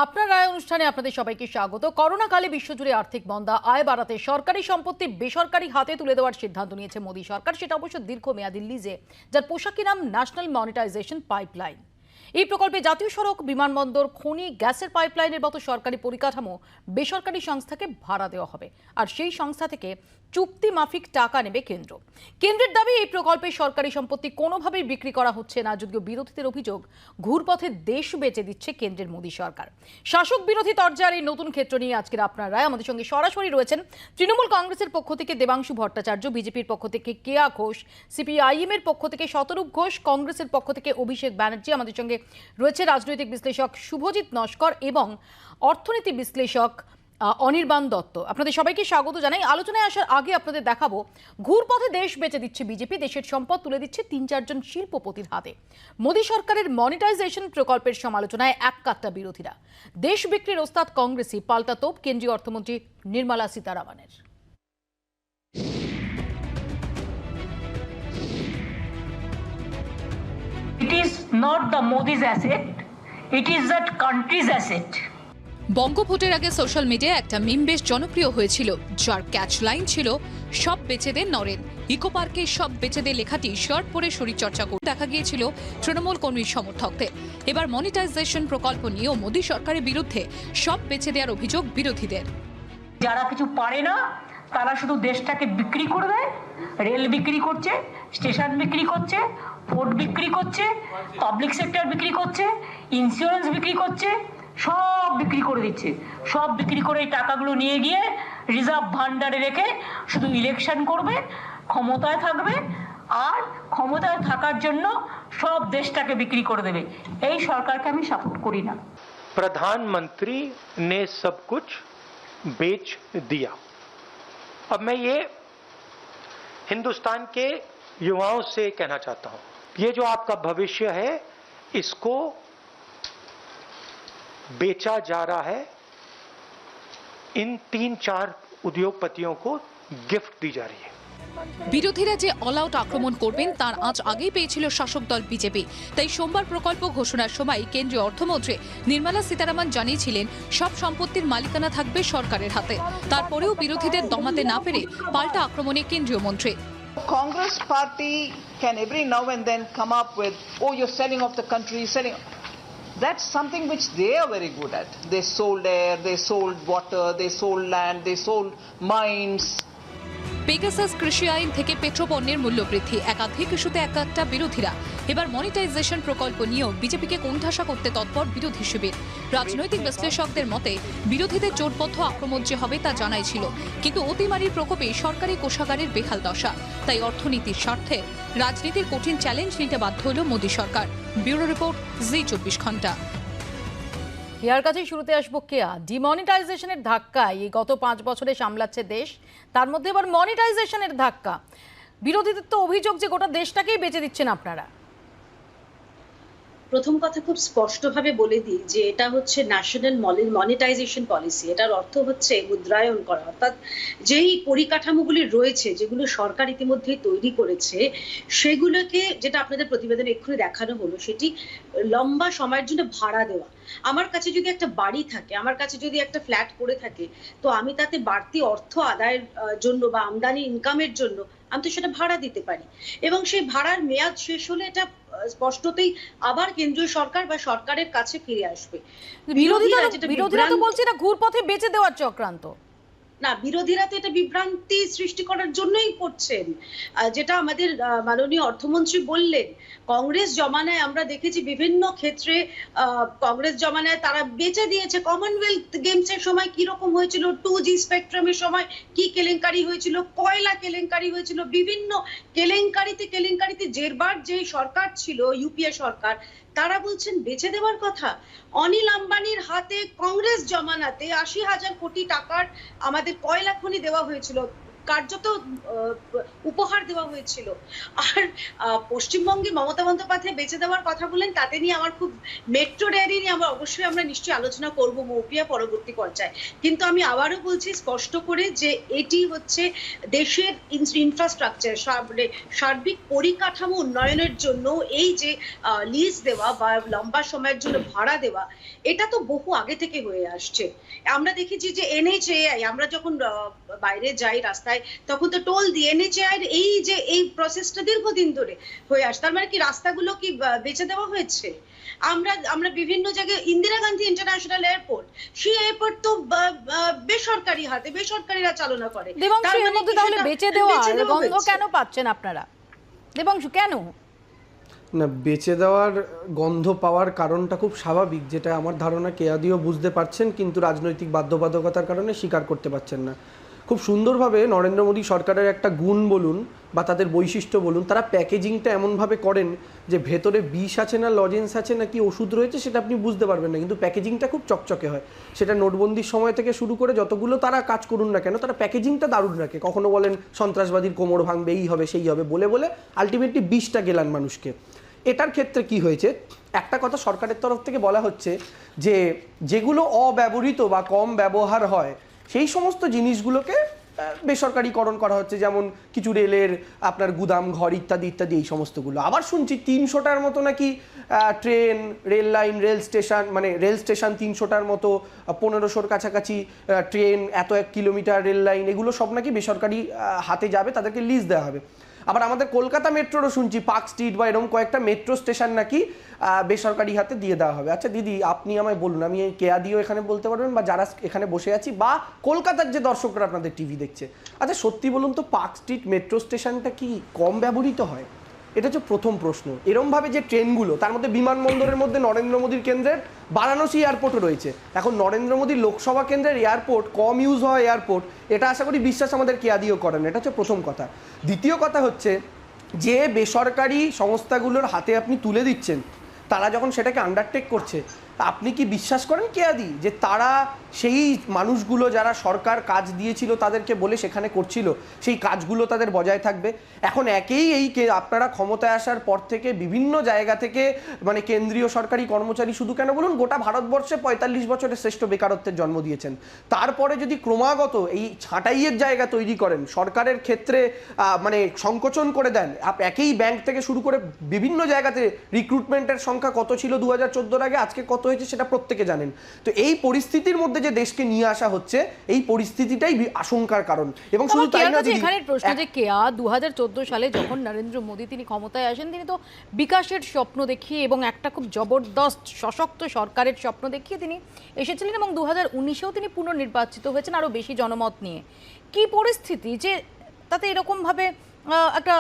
আপনার রায় অনুষ্ঠানে আপনাদের সবাইকে স্বাগত। করোনাকালে বিশ্বজুড়ে আর্থিক মন্দা, আয় বাড়াতে সরকারি সম্পত্তি বেসরকারি হাতে তুলে দেওয়ার সিদ্ধান্ত নিয়েছে মোদী সরকার। সেটা অবশ্য দীর্ঘমেয়াদী লিজে, যার পোশাকি নাম ন্যাশনাল মনিটাইজেশন পাইপলাইন। এই প্রকল্পে জাতীয় সড়ক, বিমানবন্দর, খনি, গ্যাসের পাইপলাইনের মতো সরকারি পরিকাঠামো বেসরকারি সংস্থাকে ভাড়া দেওয়া হবে, আর সেই সংস্থা থেকে চুক্তি মাফিক টাকা নেবে কেন্দ্র। কেন্দ্রের দাবি, এই প্রকল্পে সরকারি সম্পত্তি কোনোভাবেই বিক্রি করা হচ্ছে না, যদিও বিরোধীদের অভিযোগ ঘুরপথে দেশ বেচে দিচ্ছে কেন্দ্রের মোদী সরকার। শাসক বিরোধী তরজার এই নতুন ক্ষেত্র নিয়ে আজকের আপনার রায়। আমাদের সঙ্গে সরাসরি রয়েছেন তৃণমূল কংগ্রেসের পক্ষ থেকে দেবাংশু ভট্টাচার্য, বিজেপির পক্ষ থেকে কেয়া ঘোষ, সিপিআইএম এর পক্ষ থেকে শতরূপ ঘোষ, কংগ্রেসের পক্ষ থেকে অভিষেক ব্যানার্জি। আমাদের সঙ্গে রয়েছে রাজনৈতিক বিশ্লেষক শুভজিৎ নস্কর এবং অর্থনীতি বিশ্লেষক অনির্বাণ দত্ত। আপনাদের সবাইকে স্বাগত জানাই। আলোচনায় আসার আগে আপনাদের দেখাবো, ঘুরপথে দেশ বেচে দিচ্ছে বিজেপি, দেশের সম্পদ তুলে দিচ্ছে ৩-৪ জন শিল্পপতির হাতে। মোদী সরকারের মনিটাইজেশন প্রকল্পের সমালোচনায় এককাট্টা বিরোধীরা। দেশ বিক্রির ওস্তাদ কংগ্রেসই, পাল্টা তোপ কেন্দ্রীয় অর্থমন্ত্রী Nirmala সীতারামনের। It is not the Modi's asset, it is that country's asset. বঙ্গভোটের আগে সোশ্যাল মিডিয়ায় একটা মিম বেশ জনপ্রিয় হয়েছিল, যার ক্যাচ লাইন ছিল সব বেচে দেন নরেন। ইকো পার্কে সব বেচে দে লেখাটি শার্ট পরে শরীরচর্চা করে দেখা গিয়েছিল তৃণমূল কর্মীর সমর্থকদের। এবার মনিটাইজেশন প্রকল্প নিয়েও মোদী সরকারের বিরুদ্ধে সব বেচে দেওয়ার অভিযোগ বিরোধীদের। যারা কিছু পারে না তারা শুধু দেশটাকে বিক্রি করে দেয়। রেল বিক্রি করছে, স্টেশন বিক্রি করছে, পোর্ট বিক্রি করছে, পাবলিক সেক্টর বিক্রি করছে, ইন্স্যুরেন্স বিক্রি করছে, সব বিক্রি করে দিচ্ছে। সব বিক্রি করে এই টাকাগুলো নিয়ে গিয়ে রিজার্ভ ভান্ডারে রেখে শুধু ইলেকশন করবে, ক্ষমতায় থাকবে, আর ক্ষমতায় থাকার জন্য সব দেশটাকে বিক্রি করে দেবে। এই সরকারকে আমি সাপোর্ট করি না। प्रधानमंत्री ने सब कुछ बेच दिया। अब मैं ये हिंदुस्तान के युवाओं से कहना चाहता हूं, ये जो आपका भविष्य है इसको बेचा जा रहा है, इन 3-4 उद्योगपतियों को गिफ्ट दी जा रही है। বিরোধীরা যে অল আউট আক্রমণ করবেন তার আঁচ আগেই পেয়েছিল শাসক দল বিজেপি। তাই সোমবার প্রকল্প ঘোষণার সময় কেন্দ্রীয় অর্থমন্ত্রী নির্মলা সীতারামন জানিয়েছিলেন সব সম্পত্তির মালিকানা থাকবে সরকারের হাতে। তারপরেও বিরোধীদের দমাতে না পেরে পাল্টা আক্রমণে কেন্দ্রীয় মন্ত্রী। Congress party can every now and then come up with, oh, you're selling off the country, selling. That's something which they are very good at. They sold air, they sold water, they sold land, they sold mines. Pegasus কৃষি আইন থেকে পেট্রোপণ্যের মূল্য বৃদ্ধি, একাধিক ইস্যুতে একাত্তা বিরোধীরা। এবার monetization প্রকল্প নিয়েও বিজেপিকে কোণঠাসা করতে তৎপর বিরোধী শিবির। রাজনৈতিক বিশ্লেষকদের মতে বিরোধীদের জোটবদ্ধ আক্রমণ যে হবে তা জানাই ছিল, কিন্তু অতিমারির প্রকোপে সরকারি কোষাগারের বেহাল দশা। তাই অর্থনীতির স্বার্থে রাজনীতির কঠিন চ্যালেঞ্জ নিতে বাধ্য হল মোদী সরকার। ব্যুরো রিপোর্ট, জি24 ঘন্টা। কেয়ার কাছেই শুরুতে আসবো। কেয়া, ডিমনিটাইজেশনের ধাক্কায় এই গত 5 বছরে সামলাচ্ছে দেশ, তার মধ্যে এবার মনিটাইজেশনের ধাক্কা। বিরোধীদের তো অভিযোগ যে গোটা দেশটাকেই বেচে দিচ্ছেন আপনারা। প্রথম কথা খুব স্পষ্টভাবে বলে দিই যে এটা হচ্ছে ন্যাশনাল মনিটাইজেশন পলিসি। এটার অর্থ হচ্ছে মুদ্রায়ন করা, অর্থাৎ যেই পরিকাঠামোগুলি রয়েছে যেগুলো সরকার ইতিমধ্যেই তৈরি করেছে সেগুলোকে, যেটা আপনাদের প্রতিবেদনে এক্ষুনি দেখানো হলো, সেটি লম্বা সময়ের জন্য ভাড়া দেওয়া। আমার কাছে যদি একটা বাড়ি থাকে, আমার কাছে যদি একটা ফ্ল্যাট পড়ে থাকে, তো আমি তাতে বাড়তি অর্থ আদায়ের জন্য বা আমদানি ইনকামের জন্য আমি তো সেটা ভাড়া দিতে পারি, এবং সেই ভাড়ার মেয়াদ শেষ হলে এটা স্পষ্টতই আবার কেন্দ্রীয় সরকার বা সরকারের কাছে ফিরে আসবে। বিরোধীরা তো বলছে না ঘুরপথে বেচে দেওয়ার চক্রান্ত। না, বিরোধীরা তো এটা বিভ্রান্তি সৃষ্টি করার জন্যই করছেন। যেটা আমাদের মাননীয় অর্থমন্ত্রী বললেন, কংগ্রেস জমানায় আমরা দেখেছি বিভিন্ন ক্ষেত্রে, কংগ্রেস জমানায় তারা বেচে দিয়েছে। কমনওয়েলথ গেমসের সময় কি রকম হয়েছিল, 2G স্পেকট্রামের সময় কি কেলেঙ্কারি হয়েছিল, কয়লা কেলেঙ্কারি হয়েছিল, বিভিন্ন কেলেঙ্কারিতে জেরবার যে সরকার ছিল, ইউপিএ সরকার, তারা বলছেন বেচে দেওয়ার কথা। অনিল আম্বানির হাতে কংগ্রেস জমানাতে 80,000 কোটি টাকার আমাদের কয়লা খনি দেওয়া হয়েছিল, কার্যত উপহার দেওয়া হয়েছিল। আর পশ্চিমবঙ্গে মমতা বন্দ্যোপাধ্যায় বেঁচে দেওয়ার কথা বলেন, তাতে নিয়ে আমার খুব মেট্রো রেল নিয়ে আমরা নিশ্চয়ই আলোচনা করব মৌপিয়া পরবর্তী পর্যায়ে। কিন্তু আমি আবারও বলছি স্পষ্ট করে যে এটি হচ্ছে দেশের ইনফ্রাস্ট্রাকচার, সার্বিক পরিকাঠামো উন্নয়নের জন্য এই যে লিজ দেওয়া বা লম্বা সময়ের জন্য ভাড়া দেওয়া, এটা তো বহু আগে থেকে হয়ে আসছে। আমরা দেখেছি যে NHAI, আমরা যখন বাইরে যাই রাস্তায় তখন তো টোল দিয়ে NHAI এই প্রসেসটা দীর্ঘদিন ধরে হয়ে আসছে। তার মানে কি রাস্তাগুলো কি বেচে দেওয়া হয়েছে? আমরা বিভিন্ন জায়গায় ইন্দিরা গান্ধী ইন্টারন্যাশনাল এয়ারপোর্ট, সেই এয়ারপোর্ট তো বেসরকারি হাতে, বেসরকারিরা চালনা করে। দেবাংশু, এর মধ্যে তাহলে বেচে দেওয়া গন্ধ কেন পাচ্ছেন আপনারা? দেবাংশু, কেন না বেচে দেওয়ার গন্ধ পাওয়ার কারণটা খুব স্বাভাবিক, যেটা আমার ধারণা কেয়াদিও বুঝতে পারছেন, কিন্তু রাজনৈতিক বাধ্যবাধকতার কারণে স্বীকার করতে পারছেন না। খুব সুন্দরভাবে নরেন্দ্র মোদী সরকারের একটা গুণ বলুন বা তাদের বৈশিষ্ট্য বলুন, তারা প্যাকেজিংটা এমনভাবে করেন যে ভেতরে বিষ আছে না লজেন্স আছে না কি ওষুধ রয়েছে সেটা আপনি বুঝতে পারবেন না, কিন্তু প্যাকেজিংটা খুব চকচকে হয়। সেটা নোটবন্দির সময় থেকে শুরু করে যতগুলো তারা কাজ করুন না কেন, তারা প্যাকেজিংটা দারুণ রাখে। কখনো বলেন সন্ত্রাসবাদীর কোমর ভাঙবে, এই হবে সেই হবে বলে বলে আলটিমেটলি বিষটা গেলান মানুষকে। এটার ক্ষেত্রে কি হয়েছে, একটা কথা সরকারের তরফ থেকে বলা হচ্ছে যে যেগুলো অব্যবহৃত বা কম ব্যবহার হয় সেই সমস্ত জিনিসগুলোকে বেসরকারিকরণ করা হচ্ছে, যেমন কিছু রেলের আপনার গুদাম ঘর ইত্যাদি ইত্যাদি এই সমস্তগুলো। আবার শুনছি 300টার মতো নাকি train, rail line, rail station, মানে রেল স্টেশন 300টার মতো, 1500-র কাছাকাছি ট্রেন, এত 1 কিলোমিটার রেল লাইন, এগুলো সব নাকি বেসরকারি হাতে যাবে, তাদেরকে লিজ দেওয়া হবে। আবার আমাদের কলকাতা মেট্রোরও শুনছি পার্ক স্ট্রিট বা এরকম কয়েকটা মেট্রো স্টেশন নাকি বেসরকারি হাতে দিয়ে দেওয়া হবে। আচ্ছা দিদি, আপনি আমায় বলুন, আমি কেয়াদিও এখানে বলতে পারবেন বা যারা এখানে বসে আছি বা কলকাতার যে দর্শকরা আপনাদের টিভি দেখছে, আচ্ছা সত্যি বলুন তো, পার্ক স্ট্রিট মেট্রো স্টেশনটা কি কম ব্যবহৃত হয়? এটা হচ্ছে প্রথম প্রশ্ন। এরমভাবে যে ট্রেনগুলো, তার মধ্যে বিমানবন্দরের মধ্যে নরেন্দ্র মোদীর কেন্দ্রের বারাণসী এয়ারপোর্টও রয়েছে। এখন নরেন্দ্র মোদীর লোকসভা কেন্দ্রের এয়ারপোর্ট কম ইউজ হয় এয়ারপোর্ট, এটা আশা করি বিশ্বাস আমাদের কেয়াদিও করেন। এটা হচ্ছে প্রথম কথা। দ্বিতীয় কথা হচ্ছে যে বেসরকারি সংস্থাগুলোর হাতে আপনি তুলে দিচ্ছেন, তারা যখন সেটাকে আন্ডারটেক করছে, আপনি কি বিশ্বাস করেন কেয়াদি যে তারা সেই মানুষগুলো যারা সরকার কাজ দিয়েছিল তাদেরকে বলে সেখানে করছিল, সেই কাজগুলো তাদের বজায় থাকবে? এখন আপনারা ক্ষমতায় আসার পর থেকে বিভিন্ন জায়গা থেকে, মানে কেন্দ্রীয় সরকারি কর্মচারী শুধু কেন বলুন, গোটা ভারতবর্ষে 45 বছরের শ্রেষ্ঠ বেকারত্বের জন্ম দিয়েছেন। তারপরে যদি ক্রমাগত এই ছাঁটাইয়ের জায়গা তৈরি করেন, সরকারের ক্ষেত্রে মানে সংকোচন করে দেন, একই ব্যাংক থেকে শুরু করে বিভিন্ন জায়গাতে রিক্রুটমেন্টের সংখ্যা কত ছিল 2014-র আগে, আজকে কত হয়েছে সেটা প্রত্যেকে জানেন। তো এই পরিস্থিতির মধ্যে যে দেশকে নিয়ে আসা হচ্ছে, এই পরিস্থিতিটাই আশঙ্কার কারণ। এবং শুধু তাই না, এখানের প্রশ্ন যে কেয়া 2014 সালে যখন নরেন্দ্র মোদী তিনি ক্ষমতায় আসেন, তিনি তো বিকাশের স্বপ্ন দেখিয়ে এবং একটা খুব জবরদস্ত সশক্ত সরকারের স্বপ্ন দেখিয়ে তিনি এসেছিলেন, এবং 2019-এও তিনি পুনর্নির্বাচিত হয়েছেন আরো বেশি জনমত নিয়ে। কি পরিস্থিতি যে তাতে এরকমভাবে একটা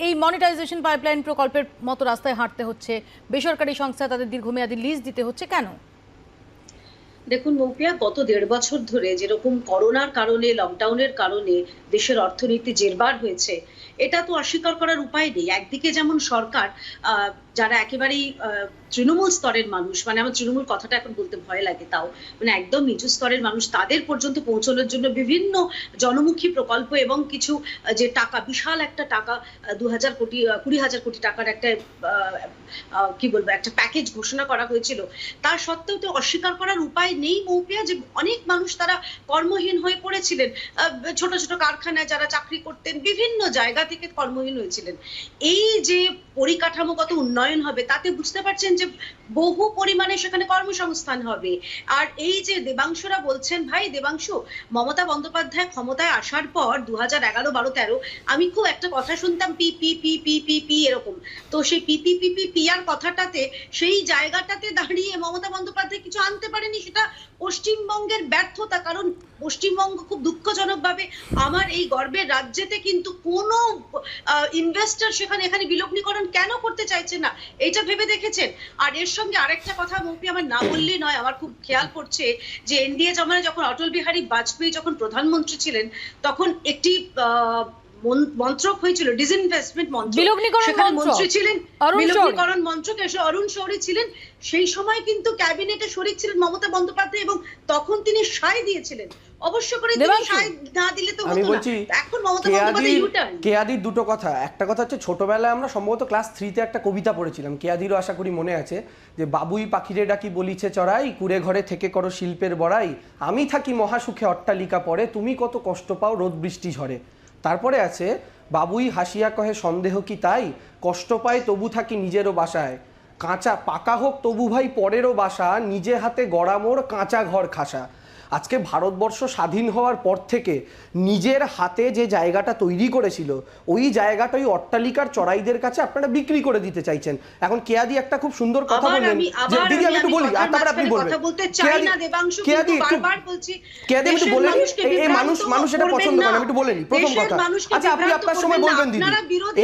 এই মনিটাইজেশন পাইপলাইন প্রকল্পের মতো রাস্তায় হাঁটতে হচ্ছে, বেসরকারি সংস্থা তাদের দীর্ঘমেয়াদী লিজ দিতে হচ্ছে কেন? দেখুন মৌপিয়া, গত 1.5 বছর ধরে যেরকম করোনার কারণে, লকডাউনের কারণে দেশের অর্থনীতি জেরবার হয়েছে, এটা তো অস্বীকার করার উপায় নেই। একদিকে যেমন সরকার, যারা একেবারেই তৃণমূল স্তরের মানুষ, মানে আমার তৃণমূল কথাটা এখন বলতে ভয় লাগে, তাও মানে একদম নিচু স্তরের মানুষ, তাদের পর্যন্ত পৌঁছানোর জন্য বিভিন্ন জনমুখী প্রকল্প এবং কিছু যে টাকা, বিশাল একটা টাকা, 20,000 কোটি টাকার একটা কি বলবো, একটা প্যাকেজ ঘোষণা করা হয়েছিল। তার সত্ত্বেও তো অস্বীকার করার উপায় নেই মৌপিয়া যে অনেক মানুষ তারা কর্মহীন হয়ে পড়েছিলেন। ছোট ছোট কারখানায় যারা চাকরি করতেন, বিভিন্ন জায়গা থেকে কর্মহীন হয়েছিলেন। এই যে পরিকাঠামোগত উন্নয়ন হবে, তাতে বুঝতে পারছেন যে বহু পরিমাণে সেখানে কর্মসংস্থান হবে। আর এই যে দেবাংশুরা বলছেন, ভাই দেবাংশু, মমতা বন্দ্যোপাধ্যায় ক্ষমতায় আসার পর 2011, 12, 13 আমি খুব একটা কথা শুনতাম, পি পি পি পি পি পি এরকম। তো সেই পি পি পি পি পি আর কথাটাতে, সেই জায়গাটাতে দাঁড়িয়ে মমতা বন্দ্যোপাধ্যায় কিছু আনতে পারেনি, সেটা পশ্চিমবঙ্গের ব্যর্থতা। কারণ পশ্চিমবঙ্গ খুব দুঃখজনকভাবে আমার এই গর্বের রাজ্যেতে কিন্তু কোনো ইনভেস্টর এখানে বিলগ্নীকরণ কেন করতে চাইছে না, এটা ভেবে দেখেছেন? আর এর সঙ্গে আরেকটা কথা মৌপি আমার না বললেই নয়, আমার খুব খেয়াল পড়ছে যে এনডিএ জমানায় যখন অটল বিহারী বাজপেয়ী যখন প্রধানমন্ত্রী ছিলেন, তখন একটি মন্ত্রক হয়েছিল, ডিসইনভেস্টমেন্ট মন্ত্রক, বিলগ্নিকরণ সেখানে মন্ত্রক। মন্ত্রী ছিলেন অরুণ শৌরি। বিলগ্নিকরণ মন্ত্রক অরুণ শৌরি ছিলেন। সেই সময় কিন্তু ক্যাবিনেটে শরিক ছিলেন মমতা বন্দ্যোপাধ্যায়, এবং তখন তিনি সায় দিয়েছিলেন। অবশ্য করে তিনি দেবাংশু, সায় না দিলে তো আমি হতো না। বলছি এখন মমতা বন্দ্যোপাধ্যায় ইউটার্ন। কেয়াদির দুটো কথা। একটা কথা হচ্ছে, ছোটবেলায় আমরা সম্ভবত ক্লাস 3-তে একটা কবিতা পড়েছিলাম, কেয়াদিরও আশা করি মনে আছে, যে বাবুই পাখিরে ডাকি বলিছে চড়াই, কুড়ে ঘরে থেকে করো শিল্পের বড়াই, আমি থাকি মহাসুখে অট্টালিকা পরে, তুমি কত কষ্ট পাও রোদ বৃষ্টি ঝড়ে। তারপরে আছে, বাবুই হাসিয়া কহে সন্দেহ কি তাই, কষ্ট পায় তবু থাকি নিজেরও বাসায়, কাঁচা পাকা হোক তবু ভাই পরেরও বাসা, নিজে হাতে গড়া মোর কাঁচা ঘর খাসা। আজকে ভারতবর্ষ স্বাধীন হওয়ার পর থেকে নিজের হাতে যে জায়গাটা তৈরি করেছিল, ওই জায়গাটা ওই অট্টালিকার চড়াইদের কাছে আপনারা বিক্রি করে দিতে চাইছেন। এখন কেয়াদি একটা খুব সুন্দর কথা বললেন, যে দিদি আমি একটু বলি আর তারপরে আপনি বলবেন। কেয়াদি একটু কেয়াদি একটু বলেন, এই মানুষ এটা পছন্দ করে, আমি একটু বলে নিই প্রথম কথা। আচ্ছা, আপনি আপনার সময় বলবেন দিদি।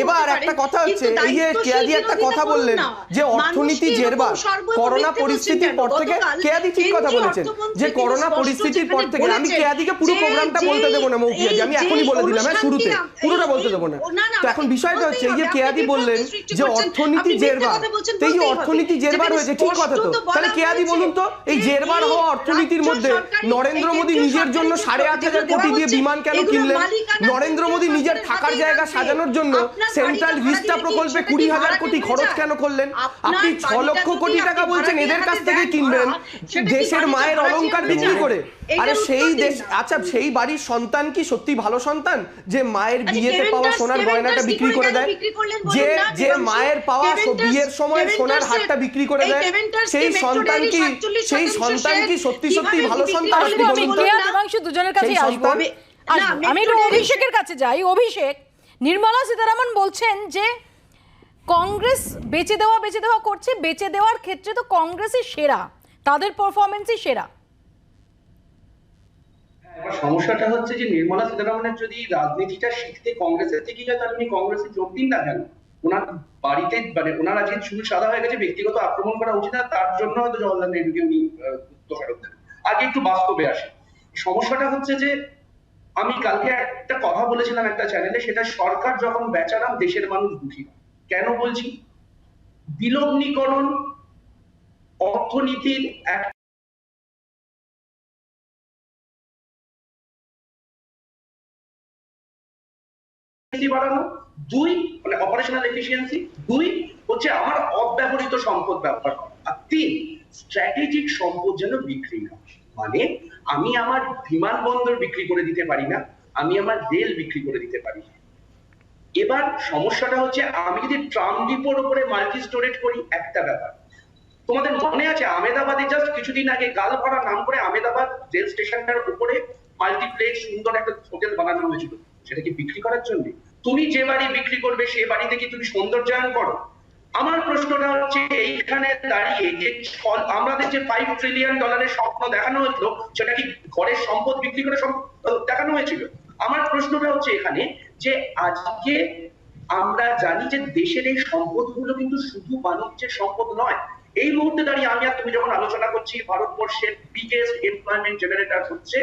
এবার একটা কথা হচ্ছে, এই যে কেয়াদি একটা কথা বললেন যে অর্থনীতি জেরবার, করোনা পরিস্থিতির পর থেকে, কেয়াদি ঠিক কথা বলেছেন যে করোনা পরিস্থিতির পর থেকে, আমি কেয়াদিকে পুরো প্রোগ্রামটা বলতে দেবো না মৌখিয়াদি, আমি এখনই বলে দিলাম, হ্যাঁ শুরুতে পুরোটা বলতে দেবো না। তো এখন বিষয়টা হচ্ছে, এই যে কেয়াদি বললেন যে অর্থনীতি জেরবার, তো এই যে অর্থনীতি জেরবার হয়েছে, ঠিক কথা তো। তাহলে কেয়াদি বলুন তো, এই জেরবার হওয়া অর্থনীতির মধ্যে নরেন্দ্র মোদী নিজের জন্য 8,500 কোটি দিয়ে বিমান কেন কিনলেন? নরেন্দ্র মোদী নিজের থাকার জায়গা সাজানোর জন্য সেন্ট্রাল ভিস্টা প্রকল্পে 20,000 কোটি খরচ কেন করলেন? আপনি 6 লক্ষ কোটি টাকা বলছেন এদের কাছ থেকে কিনবেন, দেশের মায়ের অলংকার বিক্রি করে। আরে সেই দেশ, আচ্ছা সেই বাড়ির সন্তান কি সত্যি ভালো সন্তান যে মায়ের বিয়েতে পাওয়া সোনার গয়নাটা বিক্রি করে দেয়? যে মায়ের পাওয়া বিয়ের সময় সোনার হারটা বিক্রি করে দেয়, সেই সন্তান কি সত্যি ভালো সন্তান? আপনি বলুন তো। দেবাংশু, দুজনের কাছে আসবো। আমি একটু অভিষেকের কাছে যাই। অভিষেক, নির্মলা সীতারামন বলছেন যে কংগ্রেস বেচে দেওয়া করছে, বেচে দেওয়ার ক্ষেত্রে তো কংগ্রেসই সেরা, তাদের পারফরমেন্সই সেরা। এবার সমস্যাটা হচ্ছে যে নির্মলা সীতারামনের যদি রাজনীতিটা শিখতে কংগ্রেসের থেকে যায়, তাহলে উনি কংগ্রেসে যোগ দিন না কেন? ওনার বাড়িতে, মানে ওনার আজকে চুল সাদা হয়ে গেছে, ব্যক্তিগত আক্রমণ করা উচিত না, তার জন্য হয়তো জওয়াহরলাল নেহরুকে উনি দোষারোপ দেন। আগে একটু বাস্তবে আসে। সমস্যাটা হচ্ছে যে আমি কালকে একটা কথা বলেছিলাম একটা চ্যানেলে, সেটা সরকার যখন বেচারাম দেশের মানুষ দুঃখী। কেন বলছি? বিলগ্নিকরণ অর্থনীতির এক বাড়ানো, 2 মানে অপারেশনাল এফিসিয়েন্সি, 2 হচ্ছে আমার অব্যবহৃত সম্পদ ব্যবহার করা, আর 3 স্ট্র্যাটেজিক সম্পদ যেন বিক্রি না। মানে আমি আমার বিমানবন্দর বিক্রি করে দিতে পারি না, আমি আমার রেল বিক্রি করে দিতে পারি। এবার সমস্যাটা হচ্ছে, আমি যদি ট্রাম ডিপোর উপরে মাল্টি স্টোরেজ করি একটা ব্যাপার। তোমাদের মনে আছে আহমেদাবাদে জাস্ট কিছুদিন আগে গাল ভরা নাম করে আহমেদাবাদ রেল স্টেশনটার উপরে মাল্টিপ্লেক্স সুন্দর একটা হোটেল বানানো হয়েছিল, সেটা কি বিক্রি করার জন্য? তুমি যে বাড়ি বিক্রি করবে সে বাড়িতে কি তুমি সৌন্দর্যায়ন করো? আমার প্রশ্নটা হচ্ছে, এইখানে দাঁড়িয়ে যে আমাদের যে $5 ট্রিলিয়ন স্বপ্ন দেখানো হয়েছিল, সেটা কি ঘরের সম্পদ বিক্রি করে দেখানো হয়েছিল? আমার প্রশ্নটা হচ্ছে এখানে যে আজকে আমরা জানি যে দেশের এই সম্পদগুলো কিন্তু শুধু বাণিজ্যের সম্পদ নয়। এই মুহূর্তে দাঁড়িয়ে আমি আর তুমি যখন আলোচনা করছি, ভারতবর্ষের বিগেস্ট এমপ্লয়মেন্ট জেনারেটর হচ্ছে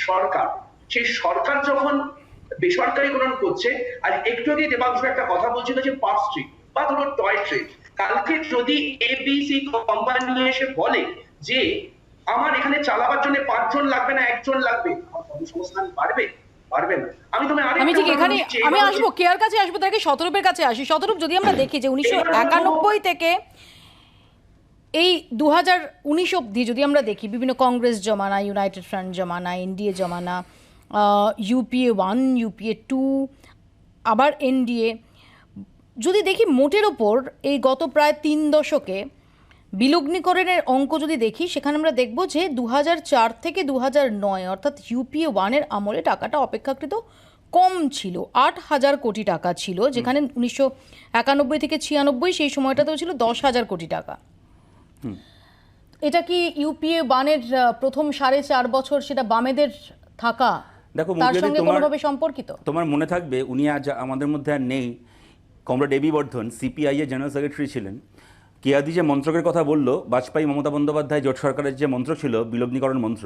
সরকার। সেই সরকার যখন বেসরকারীকরণ করছে, আর একটু আগে দেবাংশু একটা কথা বলছিল যে পার্স ট্রেড বা ধরো টয় ট্রেড, কালকে যদি এবিসি কোম্পানি এসে বলে যে আমার এখানে চালাবার জন্য 5 জন লাগবে না, 1 জন লাগবে, কর্মসংস্থান বাড়বে? পারবে না। আমি ঠিক এখানে আমি আসবো, কেয়ার কাছে আসবো, তাকে শতরূপের কাছে আসি। শতরূপ, যদি আমরা দেখি যে 1991 থেকে এই 2019 অবধি যদি আমরা দেখি, বিভিন্ন কংগ্রেস জমানা, ইউনাইটেড ফ্রন্ট জমানা, এনডিএ জমানা, UPA 1, UPA 2, আবার এনডিএ, যদি দেখি মোটের ওপর এই গত প্রায় 3 দশকে বিলগ্নিকরণের অঙ্ক যদি দেখি, সেখানে আমরা দেখব যে 2004 থেকে 2009 অর্থাৎ UPA 1 আমলে টাকাটা অপেক্ষাকৃত কম ছিল, 8,000 কোটি টাকা ছিল, যেখানে 1991 থেকে 96 সেই সময়টাতেও ছিল 10,000 কোটি টাকা। এটা কি UPA 1 প্রথম 4.5 বছর সেটা বামেদের থাকা, দেখো তার সঙ্গে কোনোভাবে সম্পর্কিত? তোমার মনে থাকবে উনি আজ আমাদের মধ্যে আর নেই, কমরেড এবি বর্ধন CPI এর জেনারেল সেক্রেটারি ছিলেন। কেয়াদি যে মন্ত্রকের কথা বললো, বাজপেয়ী মমতা বন্দ্যোপাধ্যায় জোট সরকারের যে মন্ত্র ছিল বিলগ্নিকরণ মন্ত্র,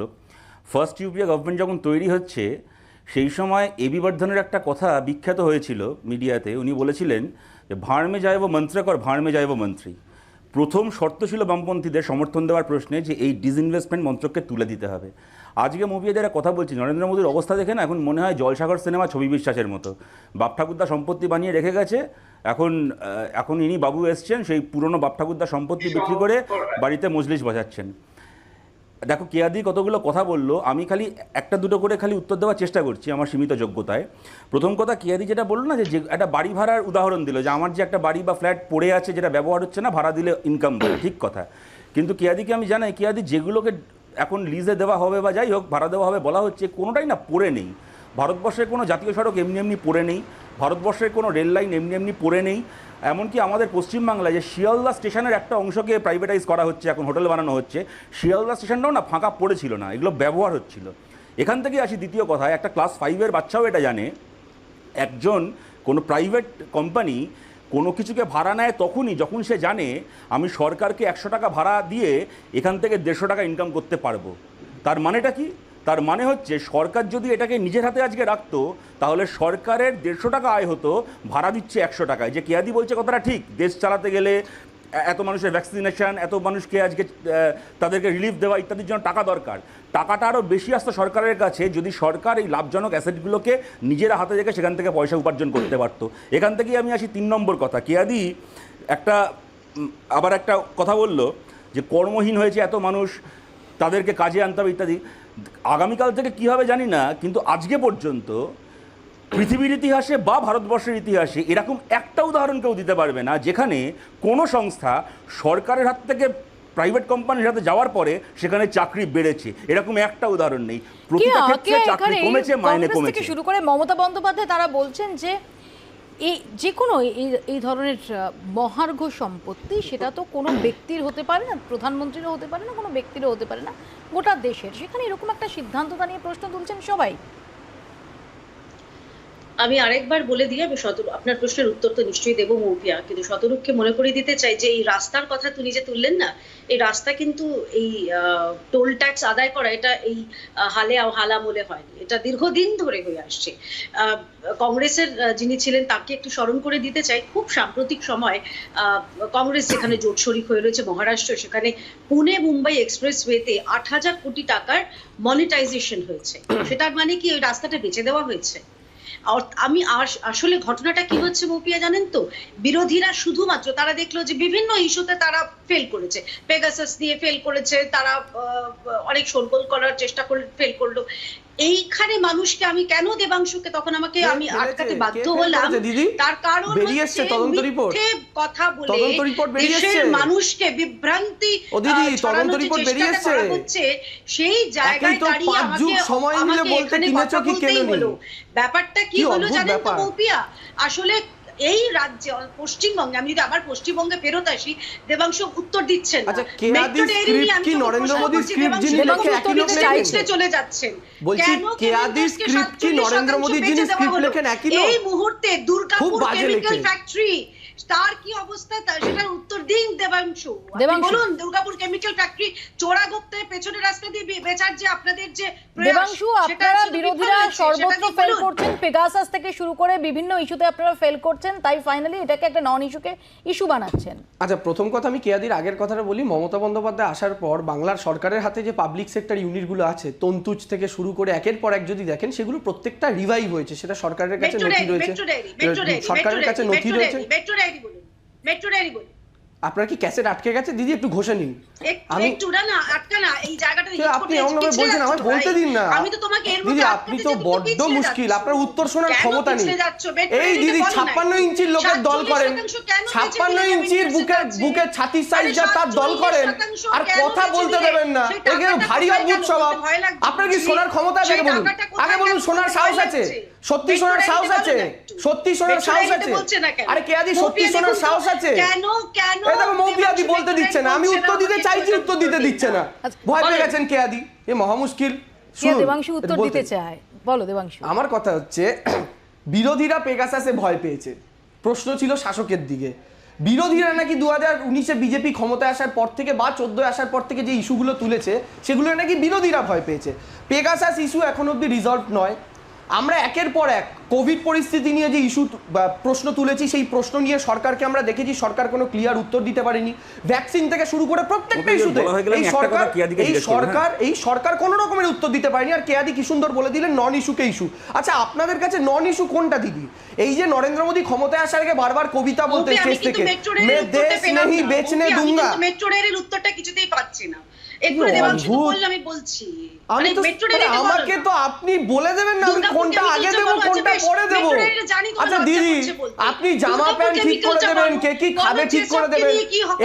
ফার্স্ট UPA গভর্নমেন্ট যখন তৈরি হচ্ছে, সেই সময় এবি বর্ধনের একটা কথা বিখ্যাত হয়েছিল মিডিয়াতে, উনি বলেছিলেন যে ভাঁড় মে যায়ব মন্ত্রকর ভাঁড় মে যায়ব মন্ত্রী। প্রথম শর্ত ছিল বামপন্থীদের সমর্থন দেওয়ার প্রশ্নে যে এই ডিসইনভেস্টমেন্ট মন্ত্রককে তুলে দিতে হবে। আজকে মুভিয়ে যারা কথা বলছি, নরেন্দ্র মোদীর অবস্থা দেখে না এখন মনে হয় জলসাগর সিনেমা ছবি বিশ্বাসের মতো। বাপ ঠাকুরদা সম্পত্তি বানিয়ে রেখে গেছে, এখন ইনি বাবু এসছেন সেই পুরনো বাপ ঠাকুরদা সম্পত্তি বিক্রি করে বাড়িতে মজলিস বাজাচ্ছেন। দেখো কেয়াদি কতগুলো কথা বললো, আমি খালি একটা দুটো করে খালি উত্তর দেওয়ার চেষ্টা করছি আমার সীমিত যোগ্যতায়। প্রথম কথা, কেয়াদি যেটা বললো না, যে একটা বাড়ি ভাড়ার উদাহরণ দিল, যে আমার যে একটা বাড়ি বা ফ্ল্যাট পড়ে আছে যেটা ব্যবহার হচ্ছে না, ভাড়া দিলে ইনকাম বাড়ে, ঠিক কথা। কিন্তু কেয়াদিকে আমি জানাই, কেয়াদি যেগুলোকে এখন লিজে দেওয়া হবে বা যাই হোক ভাড়া দেওয়া হবে বলা হচ্ছে, কোনোটাই না পড়ে নেই। ভারতবর্ষের কোনো জাতীয় সড়ক এমনি এমনি পড়ে নেই, ভারতবর্ষের কোনো রেল লাইন এমনি এমনি পড়ে নেই। এমনকি আমাদের পশ্চিমবাংলায় যে শিয়ালদা স্টেশনের একটা অংশকে প্রাইভেটাইজ করা হচ্ছে, এখন হোটেল বানানো হচ্ছে, শিয়ালদা স্টেশনটাও না ফাঁকা পড়েছিল না, এগুলো ব্যবহার হচ্ছিল। এখান থেকে আসি দ্বিতীয় কথায়, একটা ক্লাস 5-এর বাচ্চাও এটা জানে, একজন কোনো প্রাইভেট কোম্পানি কোনো কিছুকে ভাড়া নেয় তখনই যখন সে জানে আমি সরকারকে 100 টাকা ভাড়া দিয়ে এখান থেকে 150 টাকা ইনকাম করতে পারবো। তার মানেটা কি? তার মানে হচ্ছে সরকার যদি এটাকে নিজের হাতে আজকে রাখতো তাহলে সরকারের 150 টাকা আয় হতো, ভাড়া দিচ্ছে 100 টাকায়। যে কেয়াদি বলছে কথাটা ঠিক, দেশ চালাতে গেলে এত মানুষের ভ্যাকসিনেশন, এত মানুষকে আজকে তাদেরকে রিলিফ দেওয়া ইত্যাদির জন্য টাকা দরকার। টাকাটা আরও বেশি আসতো সরকারের কাছে যদি সরকার এই লাভজনক অ্যাসেটগুলোকে নিজেরা হাতে রেখে সেখান থেকে পয়সা উপার্জন করতে পারতো। এখান থেকেই আমি আসি 3 নম্বর কথা। কেয়াদি আবার একটা কথা বললো যে কর্মহীন হয়েছে এত মানুষ, তাদেরকে কাজে আনতে হবে ইত্যাদি। আগামীকাল থেকে কী হবে জানি না, কিন্তু আজকে পর্যন্ত পৃথিবীর ইতিহাসে বা ভারতবর্ষের ইতিহাসে এরকম একটা উদাহরণ কেউ দিতে পারবে না যেখানে কোনো সংস্থা সরকারের হাত থেকে প্রাইভেট কোম্পানির হাতে যাওয়ার পরে সেখানে চাকরি বেড়েছে, এরকম একটা উদাহরণ নেই। প্রতিটা ক্ষেত্রে চাকরি কমেছে, মাইনে কমেছে। শুরু করে মমতা বন্দ্যোপাধ্যায় তারা বলছেন যে যে কোনো এই ধরনের মহার্ঘ সম্পত্তি সেটা তো কোনো ব্যক্তির হতে পারে না, প্রধানমন্ত্রীরও হতে পারে না, কোনো ব্যক্তিরও হতে পারে না, গোটা দেশের। সেখানে এরকম একটা সিদ্ধান্তটা নিয়ে প্রশ্ন তুলছেন সবাই। আমি আরেকবার বলে দিই, আমি আপনার প্রশ্নের উত্তর তো নিশ্চয়ই দেবো মৌপিয়া, কিন্তু শতরূপকে মনে করিয়ে দিতে চাই যে এই রাস্তার কথা তুমি যে তুললেন না, এই রাস্তা কিন্তু এই টোল ট্যাক্স আদায় করা এটা এই হালামলে হয়নি, এটা দীর্ঘদিন ধরে হয়ে আসছে। কংগ্রেসের যিনি ছিলেন তাকে একটু স্মরণ করে দিতে চাই, খুব সাম্প্রতিক সময় কংগ্রেস যেখানে জোট শরিক হয়ে রয়েছে মহারাষ্ট্র, সেখানে পুনে মুম্বাই এক্সপ্রেসওয়েতে 8,000 কোটি টাকার মনিটাইজেশন হয়েছে। সেটার মানে কি ওই রাস্তাটা বেচে দেওয়া হয়েছে? আমি আসলে ঘটনাটা কি হচ্ছে মৌপিয়া জানেন তো, বিরোধীরা শুধুমাত্র তারা দেখলো যে বিভিন্ন ইস্যুতে তারা ফেল করেছে, পেগাসাস নিয়ে ফেল করেছে, তারা অনেক শোরগোল করার চেষ্টা করে ফেল করলো। এইখানে মানুষকে আমি কেন দেবাংশুকে তখন আমি আটকাতে বাধ্য হলাম, তার কারণ হচ্ছে মিথ্যে কথা বলে দেশের মানুষকে বিভ্রান্তি ছড়ানোর যে চেষ্টাটা করা হচ্ছে, সেই জায়গায় দাঁড়িয়ে আমাকে এখানে কথা বলতেই হলো। ব্যাপারটা কি হলো জানেন তো মৌপিয়া, আসলে এই রাজ্যে পশ্চিমবঙ্গে, আমি যদি আবার পশ্চিমবঙ্গে ফেরত আসি, দেবাংশু উত্তর দিচ্ছেন চলে যাচ্ছেন এই মুহূর্তে দুর্গাপুর কেমিক্যাল ফ্যাক্টরি তার কি অবস্থা, সেটার উত্তর দিন দেবাংশু। বলুন, দুর্গাপুর কেমিক্যাল ফ্যাক্টরি চোরাগোপ্তে পেছনের রাস্তা দিয়ে বেচার যে আপনাদের যে দেবাংশু, আপনারা বিরোধীরা সর্বত্র ফেল করছেন, পেগাসাস থেকে শুরু করে বিভিন্ন ইস্যুতে আপনারা ফেল করছেন, তাই ফাইনালি এটাকে একটা নন ইস্যুকে ইস্যু বানাচ্ছেন। আচ্ছা, প্রথম কথা আমি কেয়াদির আগের কথাটা বলি। মমতা বন্দ্যোপাধ্যায় আসার পর বাংলার সরকারের হাতে যে পাবলিক সেক্টর ইউনিটগুলো আছে, তন্তুজ থেকে শুরু করে একের পর এক যদি দেখেন, সেগুলো প্রত্যেকটা রিভাইভ হয়েছে। সেটা সরকারের কাছে নথি রয়েছে, সরকারের কাছে নথি রয়েছে। আপনার কি ক্যাসেট আটকে গেছে দিদি? একটু ঘষে নিন। আমি একটু না আটকা না, এই জায়গাটা আপনি এমন ভাবে বলছেন, আমায় বলতে দিন না। আমি তো তোমাকে এর দিদি, আপনি তো বড্ড মুশকিল, আপনার উত্তর শোনার ক্ষমতা নেই। এই দিদি 56 ইঞ্চির লোকের দল করেন, 56 ইঞ্চির বুকের ছাতির সাইজ যা তার দল করেন, আর কথা বলতে দেবেন না। এগুলো ভারী অদ্ভুত স্বভাব। আপনার কি শোনার ক্ষমতা আছে? আগে বলুন শোনার সাহস আছে? সত্যি শোনার সাহস আছে? সত্যি শোনার সাহস আছে? আরে কেয়াদি, সত্যি শোনার সাহস আছে? কেন কেন মৌপিয়াদি বলতে দিচ্ছে না, আমি উত্তর দিতে চাইছি, উত্তর দিতে দিচ্ছে না। ভয় পেয়ে গেছেন কেয়াদি, এ মহা মুশকিল। দেবাংশু উত্তর দিতে চায়, বলো দেবাংশু। আমার কথা হচ্ছে, বিরোধীরা পেগাসাসে ভয় পেয়েছে, প্রশ্ন ছিল শাসকের দিকে। বিরোধীরা নাকি 2019-এ বিজেপি ক্ষমতায় আসার পর থেকে বা 14 আসার পর থেকে যে ইস্যুগুলো তুলেছে সেগুলো নাকি বিরোধীরা ভয় পেয়েছে। পেগাসাস ইস্যু এখন অব্দি রিজলভ নয়। আমরা একের পর এক কোভিড পরিস্থিতি নিয়ে যে ইস্যু প্রশ্ন তুলেছি, সেই প্রশ্ন নিয়ে সরকারকে আমরা দেখেছি সরকার কোনো ক্লিয়ার উত্তর দিতে পারেনি। ভ্যাকসিন থেকে শুরু করে প্রত্যেকটা ইস্যুতে এই সরকার কোনো রকমের উত্তর দিতে পারেনি। আর কেয়াদি কি সুন্দর বলে দিলেন নন ইস্যুকে ইস্যু। আচ্ছা, আপনাদের কাছে নন ইস্যু কোনটা দিদি? এই যে নরেন্দ্র মোদী ক্ষমতায় আসার আগে বারবার কবিতা বলতে শেষ থেকে মে দেশ নেহি বেচনে দুঙ্গা, মেট্রো রেলের উত্তরটা কিছুতেই পাচ্ছি না। একটু দেবাংশু বললে আমি বলছি, আমি তো আমাকে তো আপনি বলে দেবেন না আমি কোনটা আগে দেব কোনটা পরে দেব। আচ্ছা দিদি, আপনি জামা প্যান্ট ঠিক করে দেবেন, কে কি খাবে ঠিক করে দেবেন,